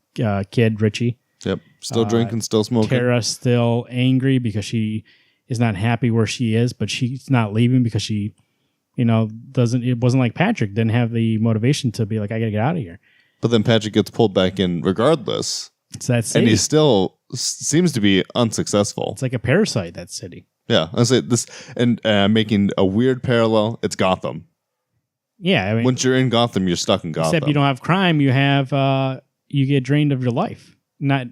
kid, Richie. Yep, still drinking, still smoking. Tara's still angry because she is not happy where she is, but she's not leaving because she, it wasn't like Patrick didn't have the motivation to be like, I gotta get out of here. But then Patrick gets pulled back in regardless. It's that city. And he still seems to be unsuccessful. It's like a parasite, that city. Yeah. I say this, and making a weird parallel, it's Gotham. Yeah. I mean, once you're in Gotham, you're stuck in Gotham. Except you don't have crime. You have, you get drained of your life. Not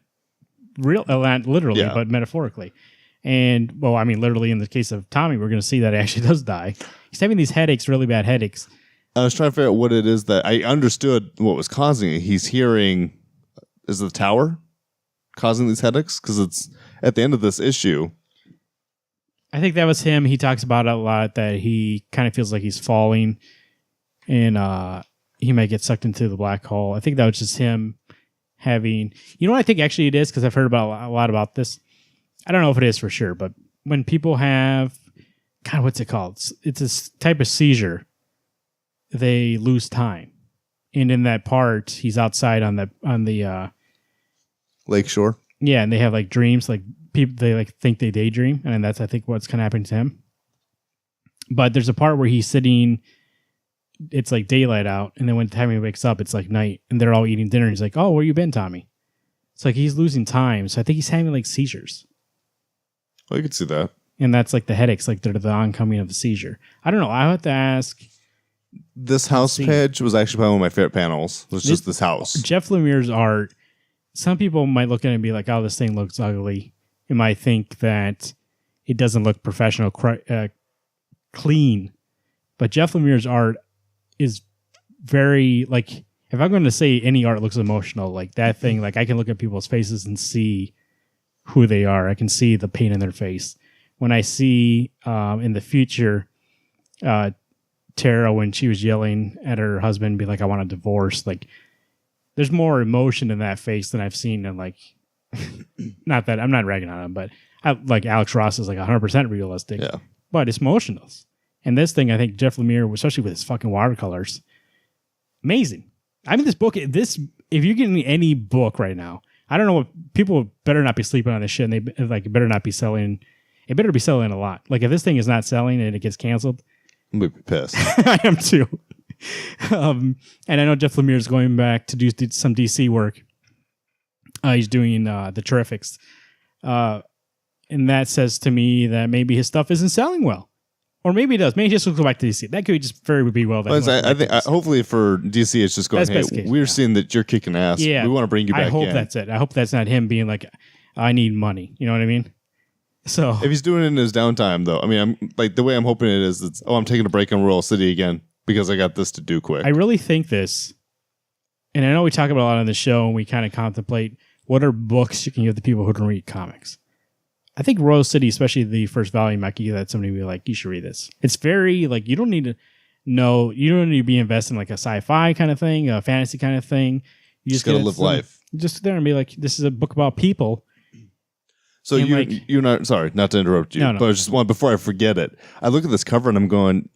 literally, but metaphorically. And, well, I mean, literally in the case of Tommy, we're going to see that he actually does die. He's having these headaches, really bad headaches. I was trying to figure out what it is that I understood what was causing it. He's hearing, is the tower causing these headaches? Because it's at the end of this issue. I think that was him. He talks about it a lot, that he kind of feels like he's falling and he might get sucked into the black hole. I think that was just him having, what I think actually it is, because I've heard about a lot about this. I don't know if it is for sure, but when people have, God, what's it called? It's a type of seizure. They lose time, and in that part, he's outside on the lakeshore. Yeah, and they have like dreams, like people they like think they daydream, and that's I think what's kind of happening to him. But there's a part where he's sitting. It's like daylight out, and then when Tommy wakes up, it's like night, and they're all eating dinner. And he's like, "Oh, where you been, Tommy?" It's like he's losing time, so I think he's having like seizures. Well, you could see that. And that's like the headaches, like they're the oncoming of the seizure. I don't know. I have to ask. This house page was actually probably one of my favorite panels. It was just this house. Jeff Lemire's art, some people might look at it and be like, oh, this thing looks ugly. You might think that it doesn't look professional, clean. But Jeff Lemire's art is very, like, if I'm going to say any art looks emotional, like that thing, like I can look at people's faces and see who they are. I can see the pain in their face. When I see in the future, Tara, when she was yelling at her husband, be like, I want a divorce. Like, there's more emotion in that face than I've seen in, like, not that I'm not ragging on him, but like Alex Ross is like 100% realistic, but it's emotional. And this thing, I think Jeff Lemire, especially with his fucking watercolors, amazing. I mean, this book, if you're getting any book right now, I don't know what people better not be sleeping on this shit, and they like better not be selling. It better be selling a lot. Like if this thing is not selling and it gets canceled, I'm gonna be pissed. I am too. And I know Jeff Lemire is going back to do some DC work. He's doing the Terrifics, and that says to me that maybe his stuff isn't selling well. Or maybe it does. Maybe he just will go back to DC. That could just very be well. I think hopefully for DC, it's just going, hey, we're seeing that you're kicking ass. Yeah. We want to bring you back in. I hope that's it. I hope that's not him being like, I need money. You know what I mean? So if he's doing it in his downtime, though, I mean, I'm like the way I'm hoping it is, I'm taking a break in Royal City again because I got this to do quick. I really think this and I know we talk about a lot on the show, and we kind of contemplate what are books you can give to people who don't read comics. I think Royal City, especially the first volume, I could give that somebody would be like, you should read this. It's very, like, you don't need to know, you don't need to be invested in like a sci-fi kind of thing, a fantasy kind of thing. You just got to live life. Just sit there and be like, this is a book about people. So you're not, sorry, not to interrupt you, but I just want, before I forget it, I look at this cover and I'm going,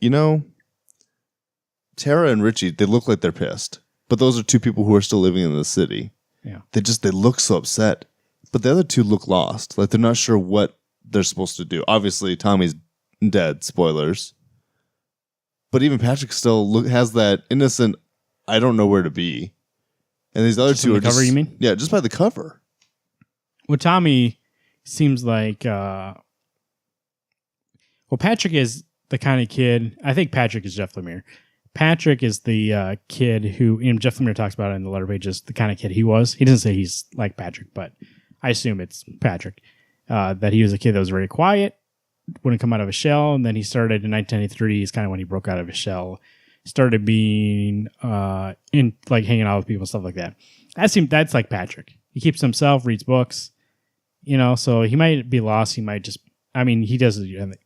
Tara and Richie, they look like they're pissed. But those are two people who are still living in the city. Yeah. They look so upset. But the other two look lost. Like they're not sure what they're supposed to do. Obviously, Tommy's dead, spoilers. But even Patrick still has that innocent, I don't know where to be. And these other two are cover, you mean? Yeah, just by the cover. Well, Tommy seems like, Patrick is the kind of kid, I think Patrick is Jeff Lemire. Patrick is the kid who, Jeff Lemire talks about it in the letter pages, the kind of kid he was. He doesn't say he's like Patrick, but I assume it's Patrick. That he was a kid that was very quiet, wouldn't come out of a shell, and then he started in 1993, is kind of when he broke out of his shell, started being in like hanging out with people and stuff like that. That's like Patrick. He keeps to himself, reads books, so he might be lost. He might just, he does,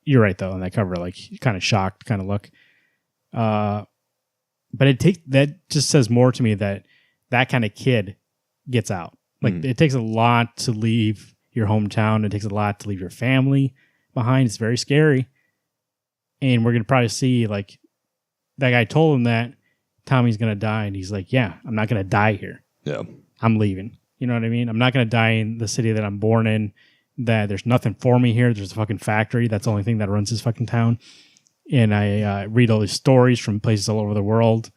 you're right though, on that cover, like kind of shocked kind of look. But that just says more to me that kind of kid gets out. Like it takes a lot to leave your hometown. It takes a lot to leave your family behind. It's very scary. And we're going to probably see like that guy told him that Tommy's going to die. And he's like, yeah, I'm not going to die here. Yeah. I'm leaving. You know what I mean? I'm not going to die in the city that I'm born in, that there's nothing for me here. There's a fucking factory. That's the only thing that runs this fucking town. And I read all these stories from places all over the world.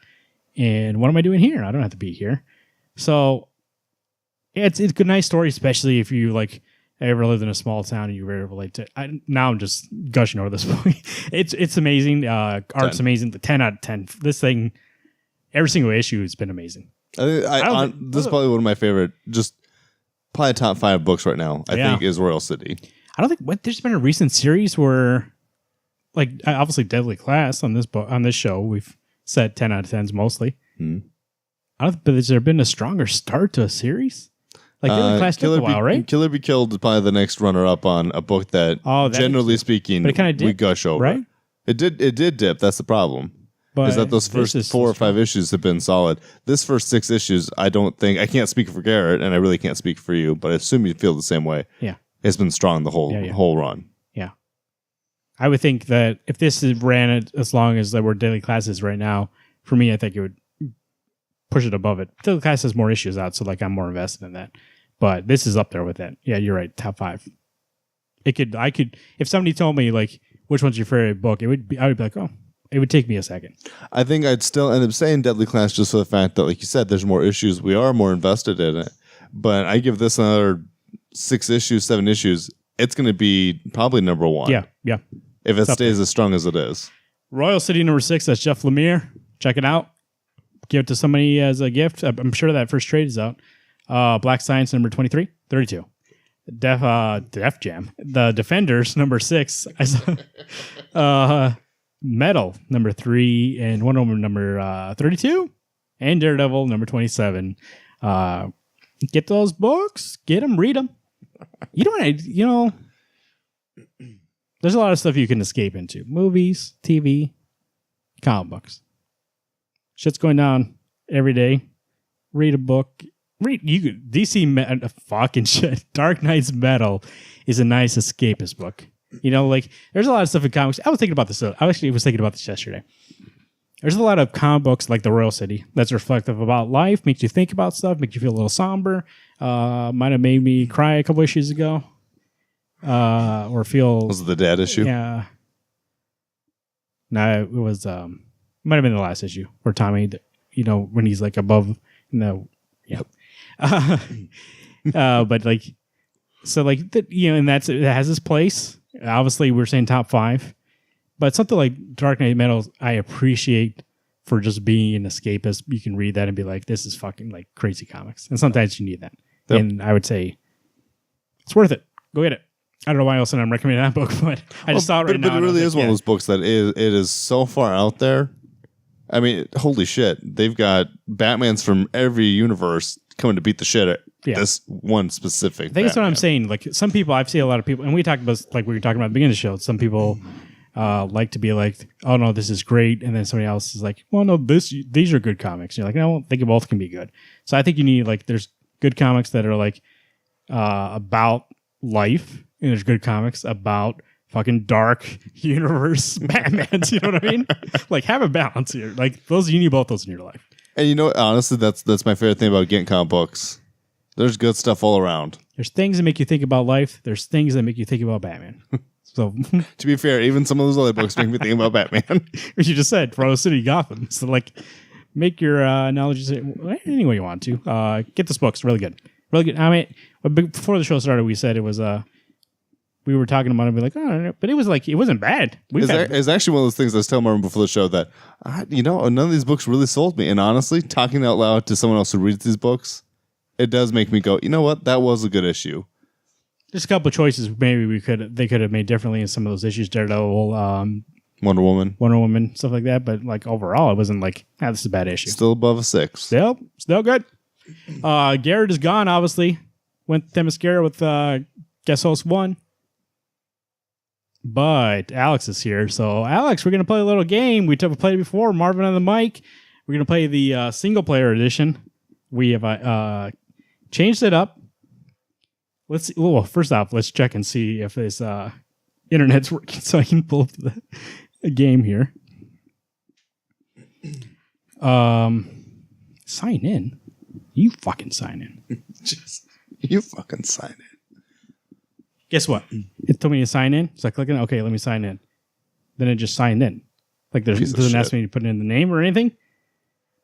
And what am I doing here? I don't have to be here. So it's a good, nice story, especially if you like ever lived in a small town and you really relate to it. Now I'm just gushing over this book. It's amazing. Art's 10. Amazing. The 10 out of 10. This thing, every single issue has been amazing. This is probably one of my favorite, just probably top 5 books right now, I think, is Royal City. I don't think there's been a recent series where, like, obviously Deadly Class on this show, we've said 10 out of 10s mostly. I don't think, but has there been a stronger start to a series? Like Deadly Class took a while, right? Killer Be Killed is probably the next runner-up on a book that generally speaking, we gush over. Right? It did dip. That's the problem. But is that those first 4 or 5 issues have been solid. This first 6 issues, I can't speak for Garrett, and I really can't speak for you, but I assume you feel the same way. Yeah. It's been strong the whole run. Yeah. I would think that if this ran as long as where Daily Class is right now, for me, I think it would push it above it. Daily Class has more issues out, so like I'm more invested in that. But this is up there with that. Yeah, you're right. Top 5. I could, if somebody told me like which one's your favorite book, I would be like, oh, it would take me a second. I think I'd still end up saying Deadly Class just for the fact that, like you said, there's more issues. We are more invested in it. But I give this another 6 issues, 7 issues. It's going to be probably number 1. Yeah, yeah. If it stays as strong as it is. Royal City number 6, that's Jeff Lemire. Check it out. Give it to somebody as a gift. I'm sure that first trade is out. Black Science number 23, 32. Def Jam. The Defenders number 6. I saw Metal number 3 and Wonder Woman number 32 and Daredevil number 27. Get those books. Get them. Read them. There's a lot of stuff you can escape into. Movies, TV, comic books. Shit's going down every day. Read a book. DC fucking shit. Dark Knight's Metal is a nice escapist book. There's a lot of stuff in comics. I was thinking about this. I actually was thinking about this yesterday. There's a lot of comic books like The Royal City that's reflective about life, makes you think about stuff, makes you feel a little somber. Might have made me cry a couple issues ago. Or feel... Was it the dad issue? Yeah. No, it was... might have been the last issue where Tommy, when he's like above... No, yeah. But like... So like, and it has its place. Obviously, we're saying top 5. But something like Dark Knight Metal, I appreciate for just being an escapist. You can read that and be like, this is fucking like crazy comics. And sometimes you need that. Yep. And I would say it's worth it. Go get it. I don't know why else I'm recommending that book, but I just saw it right now. But it really is one of those books that it is so far out there I mean, holy shit. They've got Batmans from every universe coming to beat the shit at this one specific I think that's what I'm Batman. saying. Like some people, I've seen a lot of people, and we talked about, like we were talking about at the beginning of the show, some people like to be like, oh no, this is great. And then somebody else is like, well, no, these are good comics. And you're like, no, I think both can be good. So I think you need, like, there's good comics that are like about life, and there's good comics about fucking dark universe Batmans. You know what I mean? Like, have a balance here. Like, those, you need both those in your life. And you know, honestly, that's my favorite thing about getting comic books. There's good stuff all around. There's things that make you think about life. There's things that make you think about Batman. So, to be fair, even some of those other books make me think about Batman. as you just said, Toronto City, Gotham. So, like, make your analogies any way you want to. Get this book. It's really good. Really good. I mean, before the show started, we said it was we were talking about it, and be like, oh, but it was like, it wasn't bad. It's actually one of those things I was telling Marvin before the show that, none of these books really sold me. And honestly, talking out loud to someone else who reads these books, it does make me go, you know what? That was a good issue. Just a couple of choices maybe they could have made differently in some of those issues. Daredevil, Wonder Woman, stuff like that. But like overall, it wasn't like, this is a bad issue. Still above a 6. Still good. Garrett is gone, obviously. Went Themyscira with guest host 1. But Alex is here. So, Alex, we're going to play a little game. We played it before. Marvin on the mic. We're going to play the single-player edition. We have changed it up. Let's see. Well, first off, let's check and see if this internet's working so I can pull up the game here. Sign in? You fucking sign in. You fucking sign in. Guess what? It told me to sign in. So I click on, okay, let me sign in. Then it just signed in. Like, it doesn't ask me to put in the name or anything.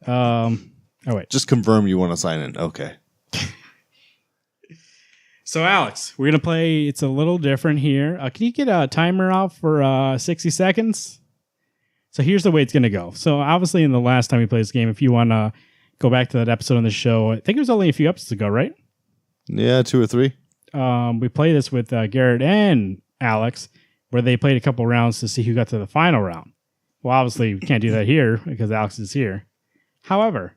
Oh, wait. Just confirm you want to sign in. Okay. So, Alex, we're going to play. It's a little different here. Can you get a timer out for 60 seconds? So, here's the way it's going to go. So, obviously, in the last time we played this game, if you want to go back to that episode on the show, I think it was only a few episodes ago, right? Yeah, 2 or 3. We played this with Garrett and Alex, where they played a couple rounds to see who got to the final round. Well, obviously, we can't do that here because Alex is here. However,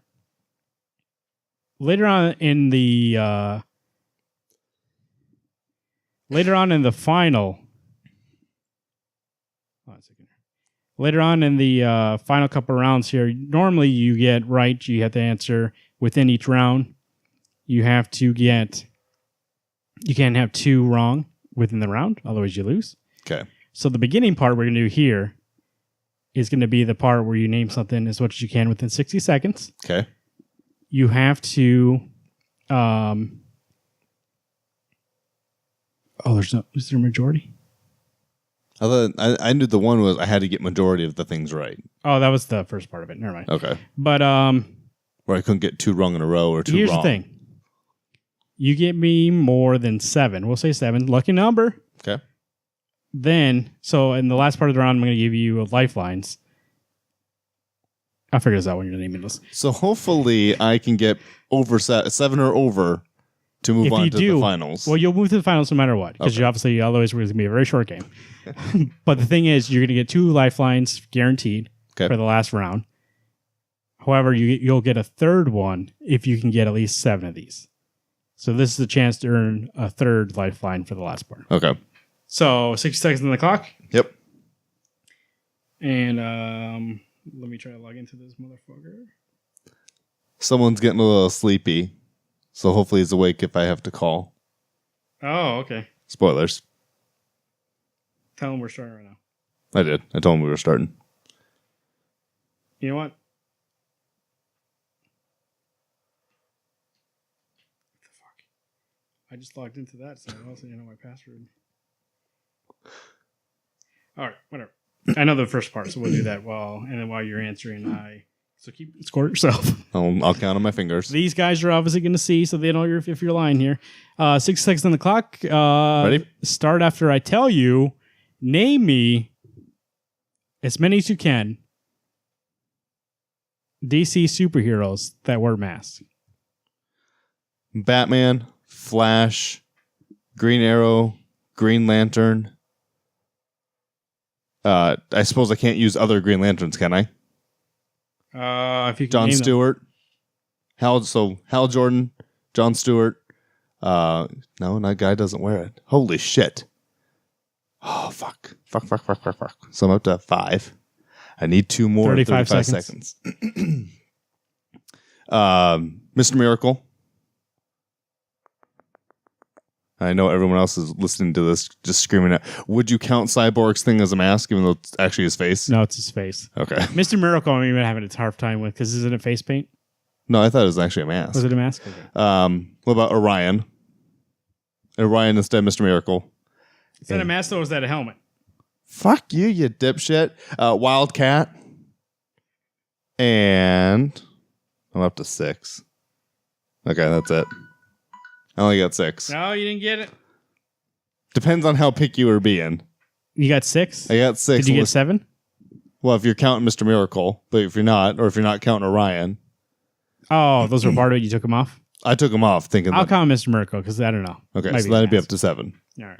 later on in the final, later on in the final couple rounds here, normally you get right. You have to answer within each round. You can't have 2 wrong within the round, otherwise you lose. Okay. So the beginning part we're going to do here is going to be the part where you name something as much as you can within 60 seconds. Okay. You have to... is there a majority? I knew the one was I had to get majority of the things right. Oh, that was the first part of it. Never mind. Okay. But... where I couldn't get 2 wrong in a row or 2 here's wrong. The thing. You get me more than 7. We'll say 7. Lucky number. Okay. Then, so in the last part of the round, I'm going to give you lifelines. I'll figure this out when you're naming this. So hopefully I can get over 7 or over to move on to the finals. Well, you'll move to the finals no matter what, because obviously otherwise it's going to be a very short game. But the thing is, you're going to get 2 lifelines guaranteed for the last round. However, you'll get a third one if you can get at least 7 of these. So this is a chance to earn a third lifeline for the last part. Okay. So 60 seconds on the clock. Yep. And let me try to log into this motherfucker. Someone's getting a little sleepy, so hopefully he's awake if I have to call. Oh, okay. Spoilers. Tell him we're starting right now. I did. I told him we were starting. You know what? I just logged into that, so I also didn't know my password. All right, whatever. I know the first part, so we'll do that while you're answering. So keep score yourself. I'll count on my fingers. These guys are obviously going to see, so they know if you're lying here. 6 seconds on the clock. Ready? Start after I tell you. Name me as many as you can DC superheroes that wear masks. Batman, Flash, Green Arrow, Green Lantern. I suppose I can't use other Green Lanterns, can I? If you can Jon name them. Stewart. Hal Jordan, Jon Stewart. No, that guy doesn't wear it. Holy shit. Oh, fuck. So I'm up to 5. I need 2 more. 35 seconds. Mr. Miracle. I know everyone else is listening to this just screaming out. Would you count Cyborg's thing as a mask, even though it's actually his face? No, it's his face. Okay. Mr. Miracle, I'm even having a hard time with because isn't it face paint? No, I thought it was actually a mask. Was it a mask? Okay. What about Orion? Orion instead of Mr. Miracle. Is that a mask or is that a helmet? Fuck you, you dipshit. Wildcat. And I'm up to 6. Okay, that's it. I only got 6. No, you didn't get it. Depends on how picky you were being. You got 6? I got 6. Did you get 7? Well, if you're counting Mr. Miracle, but if you're not, or if you're not counting Orion. Oh, those were part of it. You took them off? I took them off thinking. I'll count Mr. Miracle because I don't know. Okay, Might so that'd be up to 7. All right.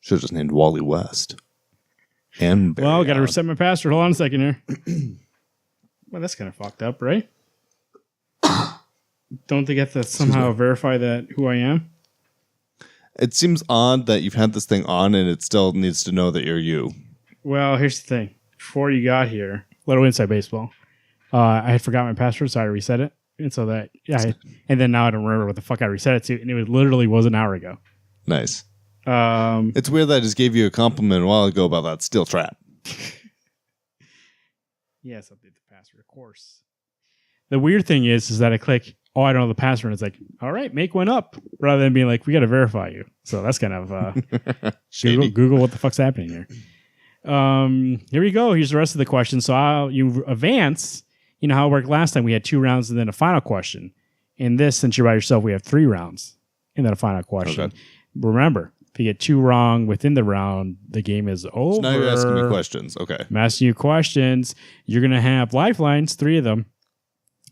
Should have just named Wally West. And Barry Well, got to Allen. reset my password. Hold on a second here. Well, that's kind of fucked up, right? Don't they get to somehow verify that who I am? It seems odd that you've had this thing on and it still needs to know that you're you. Well, here's the thing. Before you got here, little inside baseball, I had forgot my password, so I reset it. And so that, and then now I don't remember what the fuck I reset it to. And it literally was an hour ago. Nice. It's weird that I just gave you a compliment a while ago about that steel trap. Yes, update the password, of course. The weird thing is that I click, oh, I don't know the password. And it's like, all right, make one up. Rather than being like, we got to verify you. So that's kind of Google what the fuck's happening here. Here we go. Here's the rest of the question. So you advance. You know how it worked last time. We had 2 rounds and then a final question. In this, since you're by yourself, we have 3 rounds and then a final question. Okay. Remember, if you get 2 wrong within the round, the game is over. So now you're asking me questions. Okay. I'm asking you questions. You're going to have lifelines, 3 of them.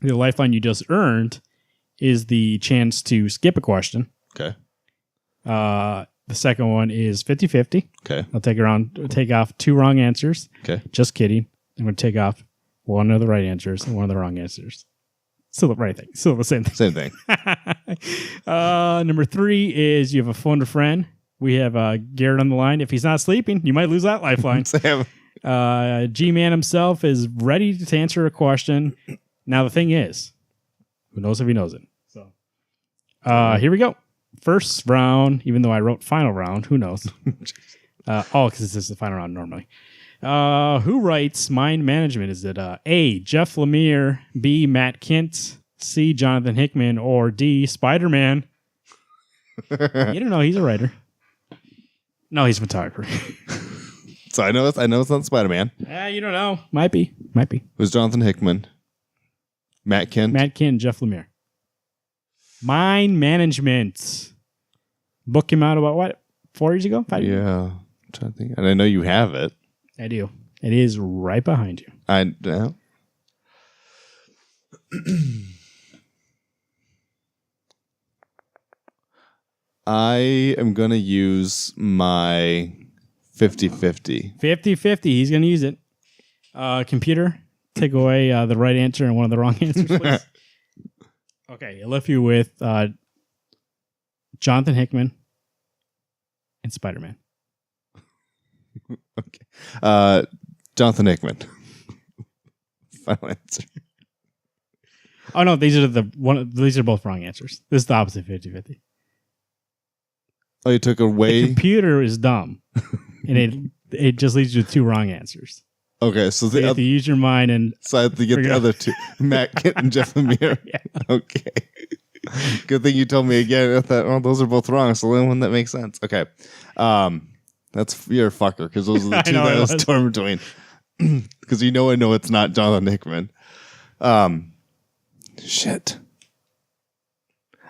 The lifeline you just earned is the chance to skip a question. Okay. The second one is 50-50. Okay. I'll take off 2 wrong answers. Okay. Just kidding. I'm going to take off 1 of the right answers and 1 of the wrong answers. Still the right thing. Still the same thing. Same thing. Number 3 is you have a phone a friend. We have Garrett on the line. If he's not sleeping, you might lose that lifeline. Sam. G-Man himself is ready to answer a question. Now, the thing is, who knows if he knows it? So, here we go. First round, even though I wrote final round, who knows? Because this is the final round normally. Who writes Mind Management? Is it A, Jeff Lemire, B, Matt Kint, C, Jonathan Hickman, or D, Spider-Man? You don't know. He's a writer. No, he's a photographer. So I know it's not Spider-Man. You don't know. Might be. It was Jonathan Hickman. Matt Kint, Jeff Lemire. Mind Management. Book came out about what? 4 years ago? 5 years ago? Yeah. I'm trying to think. And I know you have it. I do. It is right behind you. I am going to use my 50-50. 50-50. He's going to use it. Computer, take away the right answer and 1 of the wrong answers, please. Okay, I left you with Jonathan Hickman and Spider-Man. Okay. Jonathan Hickman. Final answer. Oh no, these are both wrong answers. This is the opposite 50-50. Oh, you took away. The computer is dumb, and it just leads you to 2 wrong answers. Okay, so you have to use your mind and so I have to get the other 2, Matt Kint and Jeff Lemire. Yeah. Okay. Good thing you told me again. I thought, those are both wrong. So the only one that makes sense. Okay. You're a fucker because those are the 2 that I was torn between. Because I know it's not Jonathan Hickman. Shit.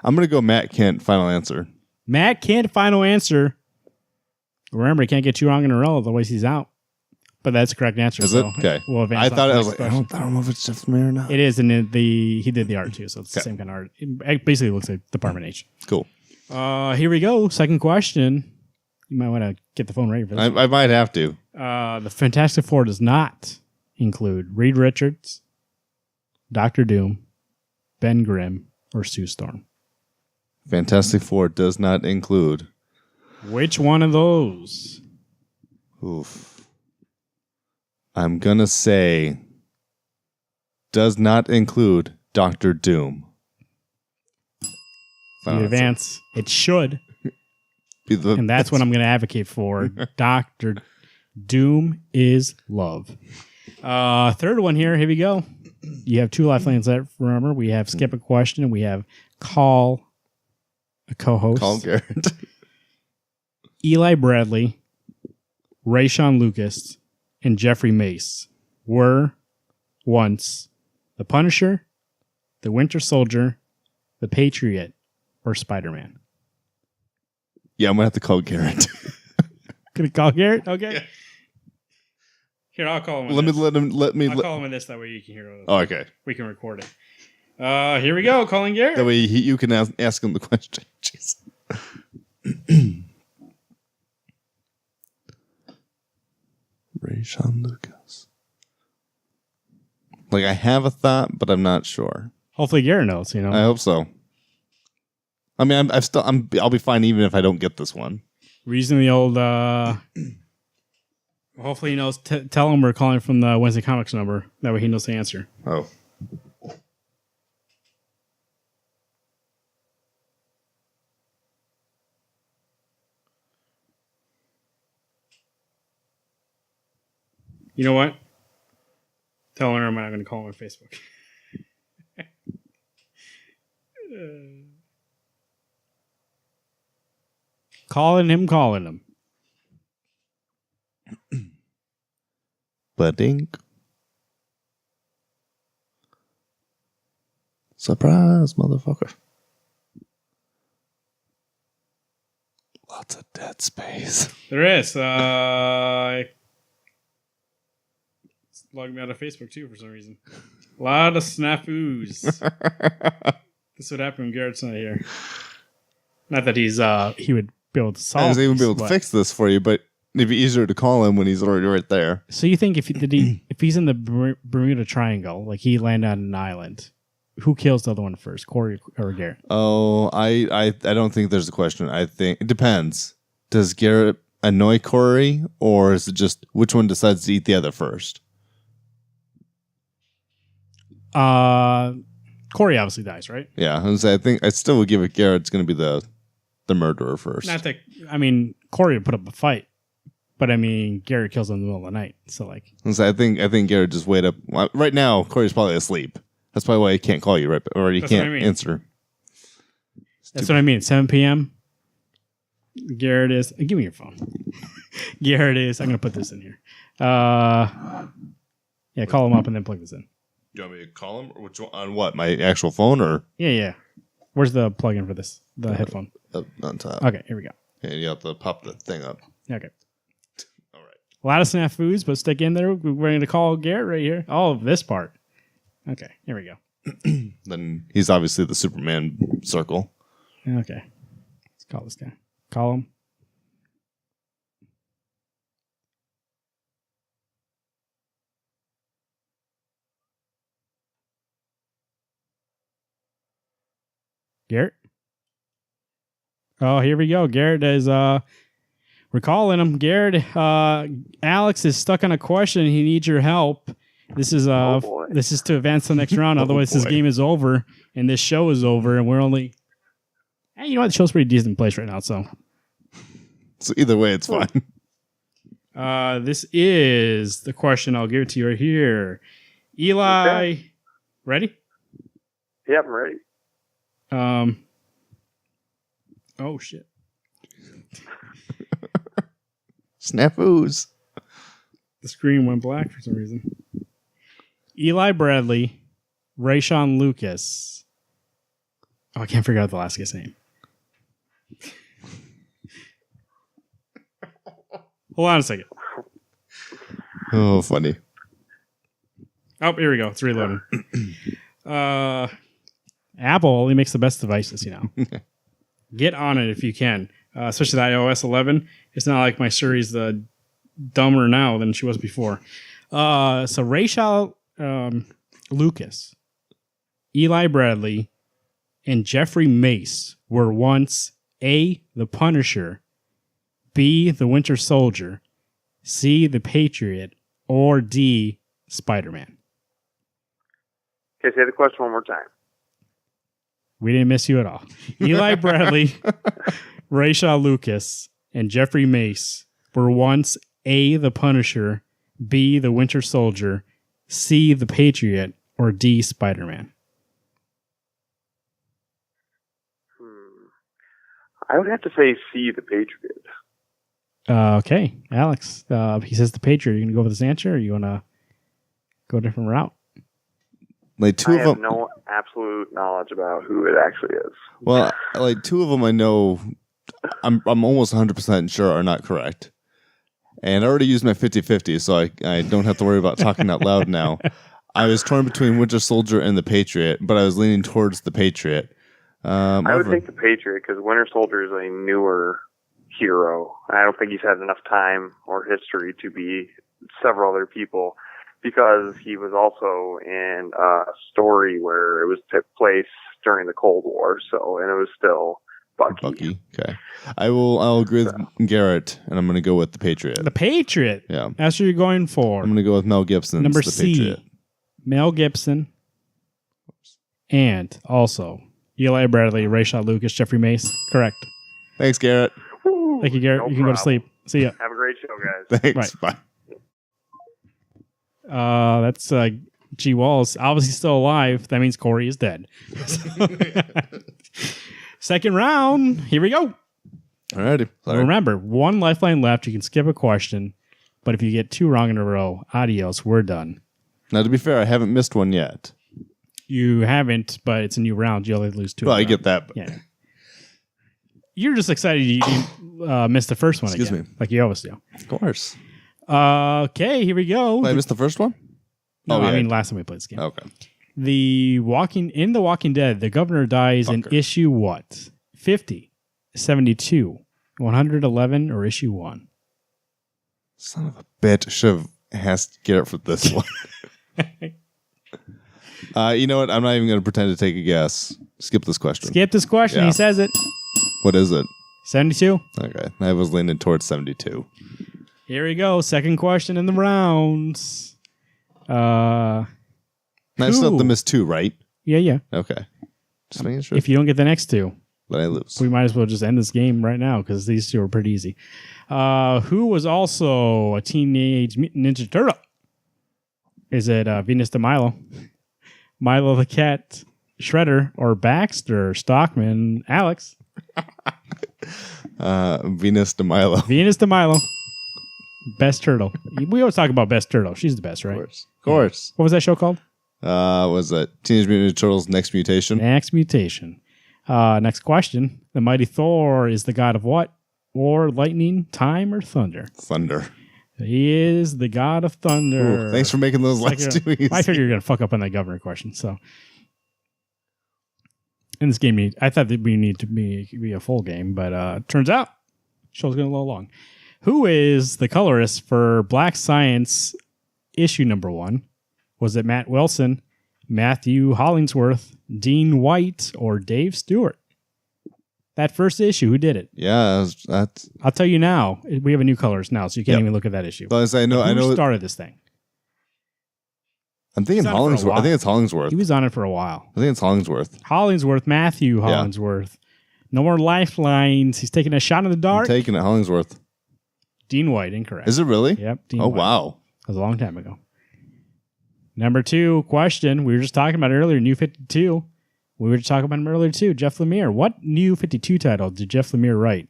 I'm gonna go Matt Kint. Final answer. Matt Kint. Final answer. Remember, he can't get 2 wrong in a row, otherwise he's out. But that's the correct answer. Is it? Okay. We'll advance. I thought it was like, I don't know if it's Jeff Lemire or not. It is, and he did the art too, so it's the same kind of art. It basically looks like Department H. Cool. Here we go. Second question. You might want to get the phone ready for this. I might have to. The Fantastic Four does not include Reed Richards, Doctor Doom, Ben Grimm, or Sue Storm. Fantastic Four does not include. Which one of those? Oof. I'm going to say does not include Doctor Doom. You advance. It should. And that's what I'm going to advocate for. Doctor Doom is love. Third one here. Here we go. You have 2 lifelines left. Remember, we have skip a question and we have call a co-host. Call Garrett. Eli Bradley, Rayshawn Lucas, and Jeffrey Mace were once the Punisher, the Winter Soldier, the Patriot, or Spider-Man. Yeah, I'm going to have to call Garrett. Gonna call Garrett? Okay. Yeah. Here, I'll call him. I'll call him in this. That way you can hear it. Oh, okay. We can record it. Here we go. Calling Garrett. That way you can ask him the question. Jeez. Rayshawn Lucas. Like, I have a thought, but I'm not sure. Hopefully Garrett knows, you know. I hope so. I mean, I'll be fine even if I don't get this one. Reason the old. Hopefully he knows. Tell him we're calling from the Wednesday Comics number. That way he knows the answer. Oh. You know what? Tell her I'm not going to call him on Facebook. Calling him. Badink. Surprise, motherfucker. Lots of dead space. There is. It's logged me out of Facebook too for some reason. A lot of snafus. This would happen when Garrett's not here. Not that he would be able to solve. I was even be able to fix this for you, but it'd be easier to call him when he's already right there. So you think if he's in the Bermuda Triangle, like he landed on an island, who kills the other one first, Corey or Garrett? Oh, I don't think there's a question. I think it depends. Does Garrett annoy Corey, or is it just which one decides to eat the other first? Corey obviously dies, right? Yeah, I think I still would give it Garrett's going to be the murderer first. Not that, I mean, Corey would put up a fight, but I mean, Garrett kills him in the middle of the night. So like, I think Garrett just wait up. Right now, Corey's probably asleep. That's probably why he can't call you, right? Or he can't answer. That's what I mean. 7 p.m. Garrett is. Give me your phone. Garrett is. I'm going to put this in here. Yeah, call him up and then plug this in. Do you want me to call him? Or which one, on what? My actual phone or? Yeah. Where's the plug-in for this? The headphone. Up on top. Okay, here we go. Yeah, you have to pop the thing up. Okay. All right. A lot of snafus, but stick in there. We're going to call Garrett right here. All of this part. Okay, here we go. Then he's obviously the Superman circle. Okay. Let's call this guy. Call him. Garrett? Oh, here we go. Garrett is, we're calling him. Garrett, Alex is stuck on a question. He needs your help. This is this is to advance to the next round. Otherwise, this game is over and this show is over, and we're only. Hey, you know what? The show's pretty decent place right now. So either way, it's fine. This is the question. I'll give it to you right here. Eli, okay. Ready? Yep, I'm ready. Oh shit. Snafus. The screen went black for some reason. Eli Bradley, Rayshawn Lucas. Oh, I can't figure out the last guy's name. Hold on a second. Oh, funny. Oh, here we go. It's reloading. Apple only makes the best devices, you know. Get on it if you can. especially the iOS 11. It's not like my Siri's dumber now than she was before. So Rachel Lucas, Eli Bradley, and Jeffrey Mace were once A, the Punisher, B, the Winter Soldier, C, the Patriot, or D, Spider-Man. Okay, say the question one more time. We didn't miss you at all. Eli Bradley, Rachel Lucas, and Jeffrey Mace were once A, the Punisher, B, the Winter Soldier, C, the Patriot, or D, Spider-Man. I would have to say C, the Patriot. Okay, Alex. He says the Patriot. Are you going to go with this answer, or you want to go a different route? Like two I of have them. no absolute knowledge about who it actually is. Well, like two of them, I know. I'm almost 100% sure are not correct, and I already used my 50-50, so I don't have to worry about talking out loud now. I was torn between Winter Soldier and the Patriot, but I was leaning towards the Patriot. I would think the Patriot because Winter Soldier is a newer hero. I don't think he's had enough time or history to be several other people because he was also in a story where it took place during the Cold War, and it was still Bucky. Okay. I'll agree with Garrett, and I'm going to go with the Patriot. The Patriot. Yeah. That's what you're going for. I'm going to go with Mel Gibson's Number The C. Patriot. Mel Gibson. And also Eli Bradley, Rachel Lucas, Jeffrey Mace. Correct. Thanks, Garrett. Woo, Thank you, Garrett. no You can go to problem. sleep. See ya. Have a great show, guys. Thanks. Right. Bye. That's G. Walls. Obviously still alive. That means Corey is dead. Second round. Here we go. Alrighty. Sorry. Remember, one lifeline left. You can skip a question. But if you get two wrong in a row, adios. We're done. Now, to be fair, I haven't missed one yet. You haven't, but it's a new round. You only lose two. Well, I get that. But Yeah. You're just excited you missed the first one Excuse again. me. Like you always do. Of course. Okay, here we go. Wait, I missed the first one? No, yeah. I mean last time we played this game. Okay. The Walking Dead, the governor dies in Fucker. issue what? 50, 72, 111, or issue 1? Son of a bitch. Should have asked Garrett for this one. You know what? I'm not even going to pretend to take a guess. Skip this question. Skip this question. Yeah. He says it. What is it? 72. Okay. I was leaning towards 72. Here we go. Second question in the rounds. I still have to miss two, right? Yeah. Okay. Just making sure. If you don't get the next two, But I lose. we might as well just end this game right now because these two are pretty easy. Who was also a Teenage Mutant Ninja Turtle? Is it Venus de Milo, Milo the Cat, Shredder, or Baxter, Stockman, Alex? Venus de Milo. Venus de Milo. Best turtle. We always talk about best turtle. She's the best, right? Of course. What was that show called? Was it Teenage Mutant Ninja Turtles Next Mutation? Next Mutation. Next question. The mighty Thor is the god of what? War, lightning, time, or thunder? Thunder. He is the god of thunder. Ooh, thanks for making those Like last two easy. I figured you were going to fuck up on that governor question. So, in this game, I thought that we need to be a full game, but turns out show's going a little long. Who is the colorist for Black Science issue number 1? Was it Matt Wilson, Matthew Hollingsworth, Dean White, or Dave Stewart? That first issue, who did it? Yeah, that's. I'll tell you now. We have a new colorist now, so you can't Yep. even look at that issue. I know. Who started this thing? I'm thinking He's on it for a Hollingsworth. I while. think it's Hollingsworth. He was on it for a while. I think it's Hollingsworth. Hollingsworth, Matthew Hollingsworth. No more lifelines. He's taking a shot in the I'm dark. taking it, Hollingsworth. Dean White, incorrect. Is it really? Yep. Dean Oh, White. wow. That was a long time ago. Number 2 question. We were just talking about it earlier. New 52. We were just talking about him earlier too. Jeff Lemire. What New 52 title did Jeff Lemire write?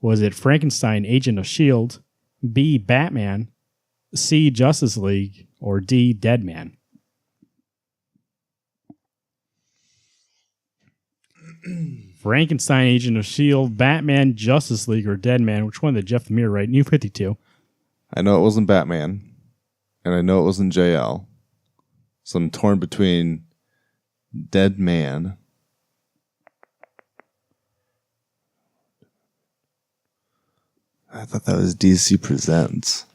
Was it Frankenstein, Agent of S.H.I.E.L.D., B, Batman, C, Justice League, or D, Deadman? Frankenstein, Agent of S.H.I.E.L.D., Batman, Justice League, or Deadman? Which one did Jeff Lemire write? New 52. I know it wasn't Batman, and I know it wasn't JL. So I'm torn between Dead Man I thought that was DC Presents.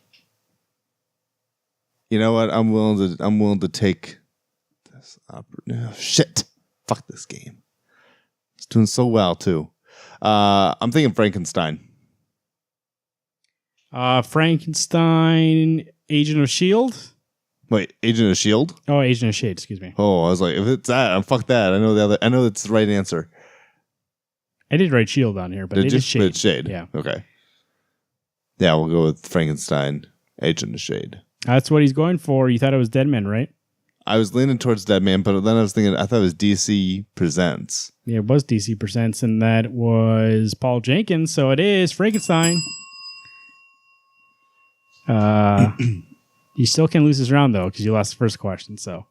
You know what? I'm willing to take this. Shit. Fuck this game. It's doing so well too. I'm thinking Frankenstein. Frankenstein, Agent of S.H.I.E.L.D.? Wait, Agent of S.H.I.E.L.D.? Oh, Agent of S.H.I.E.L.D., excuse me. Oh, I was like, if it's that, fuck that. I know it's the right answer. I did write S.H.I.E.L.D. on here, but it is Shade. It's Shade. Yeah. Okay. Yeah, we'll go with Frankenstein, Agent of Shade. That's what he's going for. You thought it was Deadman, right? I was leaning towards Deadman, but then I was thinking, I thought it was DC Presents. Yeah, it was DC Presents, and that was Paul Jenkins, so it is Frankenstein. You still can lose this round, though, because you lost the first question, so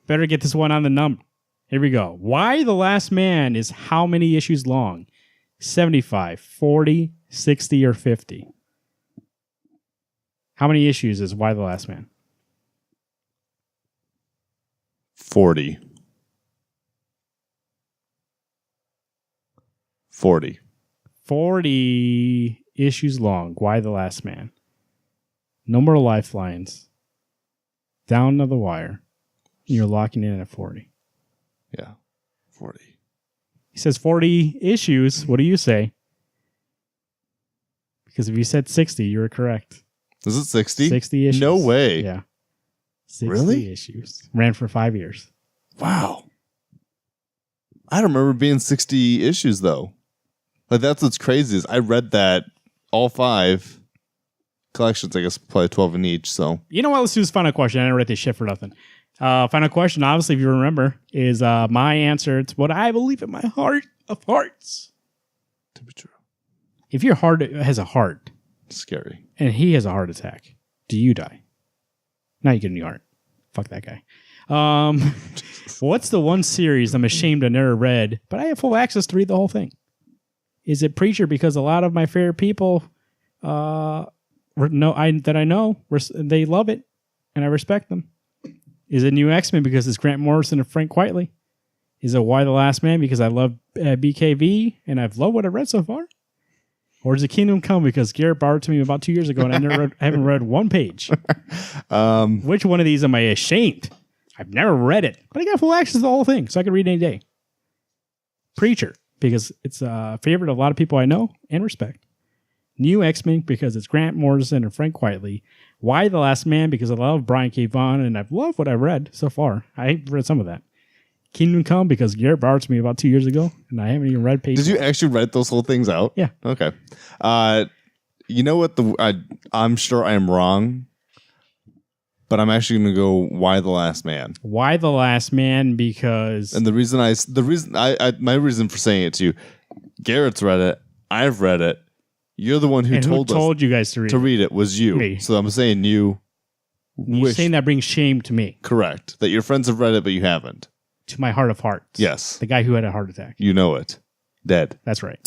better get this one on the number. Here we go. Why the Last Man is how many issues long? 75, 40, 60, or 50? How many issues is Why the Last Man? 40. 40. 40 issues long. Why the Last Man? No more lifelines. Down to the wire. You're locking in at 40. Yeah. 40. He says 40 issues. What do you say? Because if you said 60, you were correct. Is it 60? 60 issues. No way. Yeah. 60 Really? issues. Ran for 5 years. Wow. I don't remember being 60 issues, though. Like, that's what's crazy is I read that all 5 collections, I guess probably 12 in each, so. You know what? Let's do this final question. I didn't write this shit for nothing. Final question, obviously, if you remember, is my answer. It's what I believe in my heart of hearts. To be true. If your heart has a heart. Scary. And he has a heart attack, do you die? Now you get a new heart. Fuck that guy. What's the one series I'm ashamed I never read, but I have full access to read the whole thing? Is it Preacher? Because a lot of my favorite people that I know, they love it, and I respect them. Is it New X-Men because it's Grant Morrison and Frank Quitely? Is it Why the Last Man because I love BKV and I've loved what I've read so far? Or is it Kingdom Come because Garrett borrowed it to me about 2 years ago and I haven't read one page? Which one of these am I ashamed? I've never read it, but I got full access to the whole thing, so I can read it any day. Preacher, because it's a favorite of a lot of people I know and respect. New X-Men, because it's Grant Morrison and Frank Quitely. Why the Last Man, because I love Brian K. Vaughan, and I've loved what I've read so far. I read some of that. Kingdom Come, because Garrett borrowed it to me about 2 years ago, and I haven't even read page. Did you actually write those whole things out? Yeah. Okay. You know what? I'm sure I'm wrong, but I'm actually going to go Why the Last Man. Why the Last Man? Because and my reason for saying it to you, Garrett's read it. I've read it. You're the one who told you guys to read it was you. Me. So I'm saying you're saying that brings shame to me. Correct. That your friends have read it, but you haven't. To my heart of hearts. Yes. The guy who had a heart attack. You know it. Dead. That's right.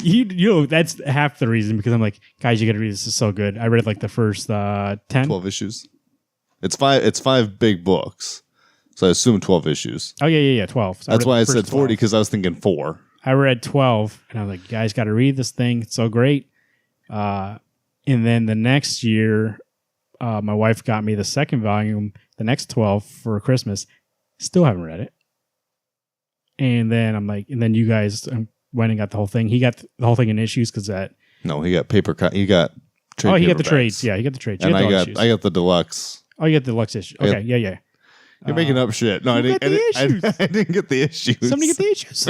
You know, that's half the reason, because I'm like, guys, you got to read this. It's so good. I read like the first 10. 12 issues. It's 5 big books. So I assume 12 issues. Oh, yeah. 12. So that's why I said 40, because I was thinking 4. I read 12, and I was like, you guys got to read this thing. It's so great. And then the next year, my wife got me the second volume, the next 12 for Christmas. Still haven't read it. And then I'm like, and then you guys went and got the whole thing. He got the whole thing in issues because that. No, he got paper. He got trade. Oh, he got the trades. Yeah, he got the trades. And I got the deluxe. Oh, you got the deluxe issue. Okay, yeah. You're making up shit. No, I didn't get the issues. Somebody get the issues.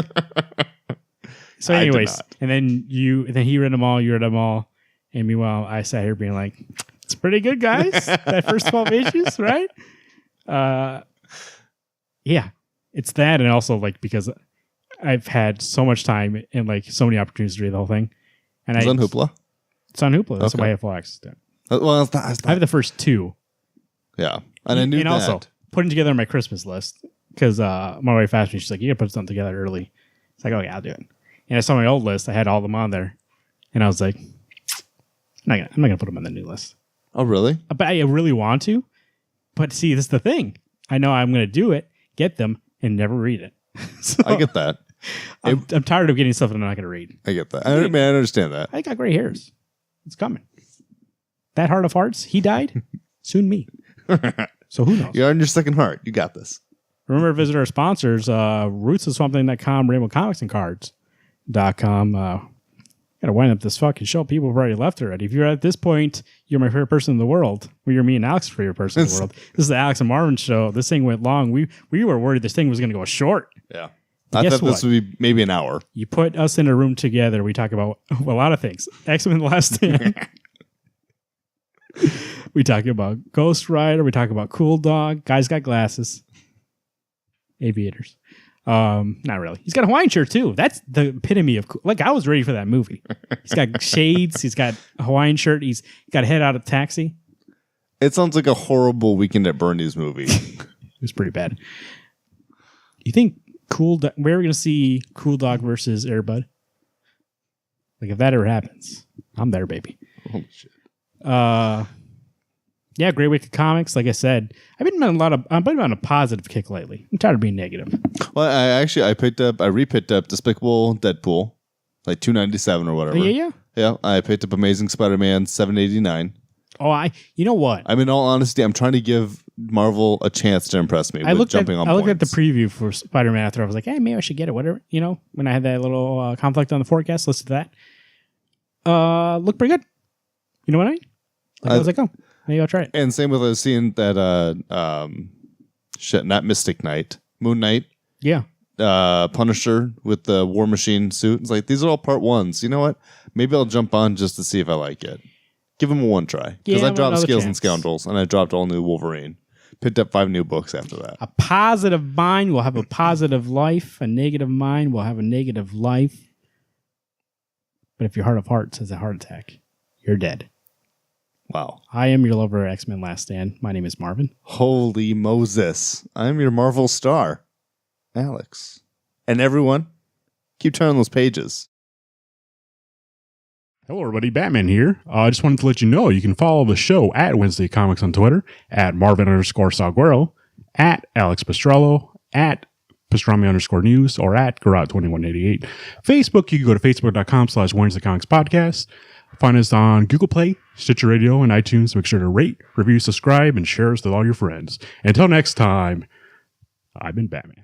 So, anyways, and then he read them all. You read them all, and meanwhile, I sat here being like, "It's pretty good, guys." That first 12 issues, right? Yeah, it's that, and also like because I've had so much time and like so many opportunities to read the whole thing, and it's on Hoopla. It's on Hoopla. That's why I have full access to it. Well, it's not. I have the first 2. Yeah, and I knew that. And also putting together my Christmas list because my wife asked me, she's like, "You gotta put something together early." It's like, "Oh yeah, I'll do it." And I saw my old list. I had all of them on there, and I was like, I'm not gonna put them on the new list. Oh, really? But I really want to. But see, this is the thing. I know I'm gonna do it, get them, and never read it. So, I get that. I'm tired of getting stuff that I'm not going to read. I get that. I understand that. I got gray hairs. It's coming. That heart of hearts, he died. Soon me. So who knows? You're on your second heart. You got this. Remember to visit our sponsors, rootsofswamp.com, Rainbow Comics and Cards.com. Gotta wind up this fucking show. People have already left already. If you're at this point, you're my favorite person in the world. Well, you're me and Alex's favorite person in the world. This is the Alex and Marvin show. This thing went long. We were worried this thing was going to go short. Yeah. I thought this would be maybe an hour. You put us in a room together. We talk about a lot of things. X-Men The Last Stand. We talk about Ghost Rider. We talk about Cool Dog. Guy's got glasses. Aviators. Not really. He's got a Hawaiian shirt too. That's the epitome of cool. Like, I was ready for that movie. He's got shades. He's got a Hawaiian shirt. He's got a head out of Taxi. It sounds like a horrible Weekend at Bernie's movie. It was pretty bad. You think we're going to see Cool Dog versus Airbud? Like, if that ever happens, I'm there, baby. Oh shit. Yeah, great week of comics. Like I said, I've been on a positive kick lately. I'm tired of being negative. Well, I repicked up Despicable Deadpool, like $2.97 or whatever. Yeah. I picked up Amazing Spider-Man $7.89. Oh, you know what? I mean, in all honesty, I'm trying to give Marvel a chance to impress me. I looked at the preview for Spider-Man after. I was like, hey, maybe I should get it. Whatever. You know, when I had that little conflict on the forecast, listen to that. Looked pretty good. You know what I mean? I was like, oh, maybe I'll try it. And same with seeing that, not Mystic Knight, Moon Knight. Yeah. Punisher with the War Machine suit. It's like, these are all part ones. You know what? Maybe I'll jump on just to see if I like it. Give them a one try. Because I dropped Scales and Scoundrels and I dropped all new Wolverine. Picked up 5 new books after that. A positive mind will have a positive life. A negative mind will have a negative life. But if your heart of hearts has a heart attack, you're dead. Wow. I am your lover of X-Men Last Stand. My name is Marvin. Holy Moses. I'm your Marvel star, Alex. And everyone, keep turning those pages. Hello, everybody. Batman here. I just wanted to let you know you can follow the show at Wednesday Comics on Twitter, at Marvin_Salguero, at Alex Pastrello, at Pastrami_news, or at Garrett2188. Facebook, you can go to facebook.com/Wednesday Comics Podcast. Find us on Google Play, Stitcher Radio, and iTunes. Make sure to rate, review, subscribe, and share us with all your friends. Until next time, I've been Batman.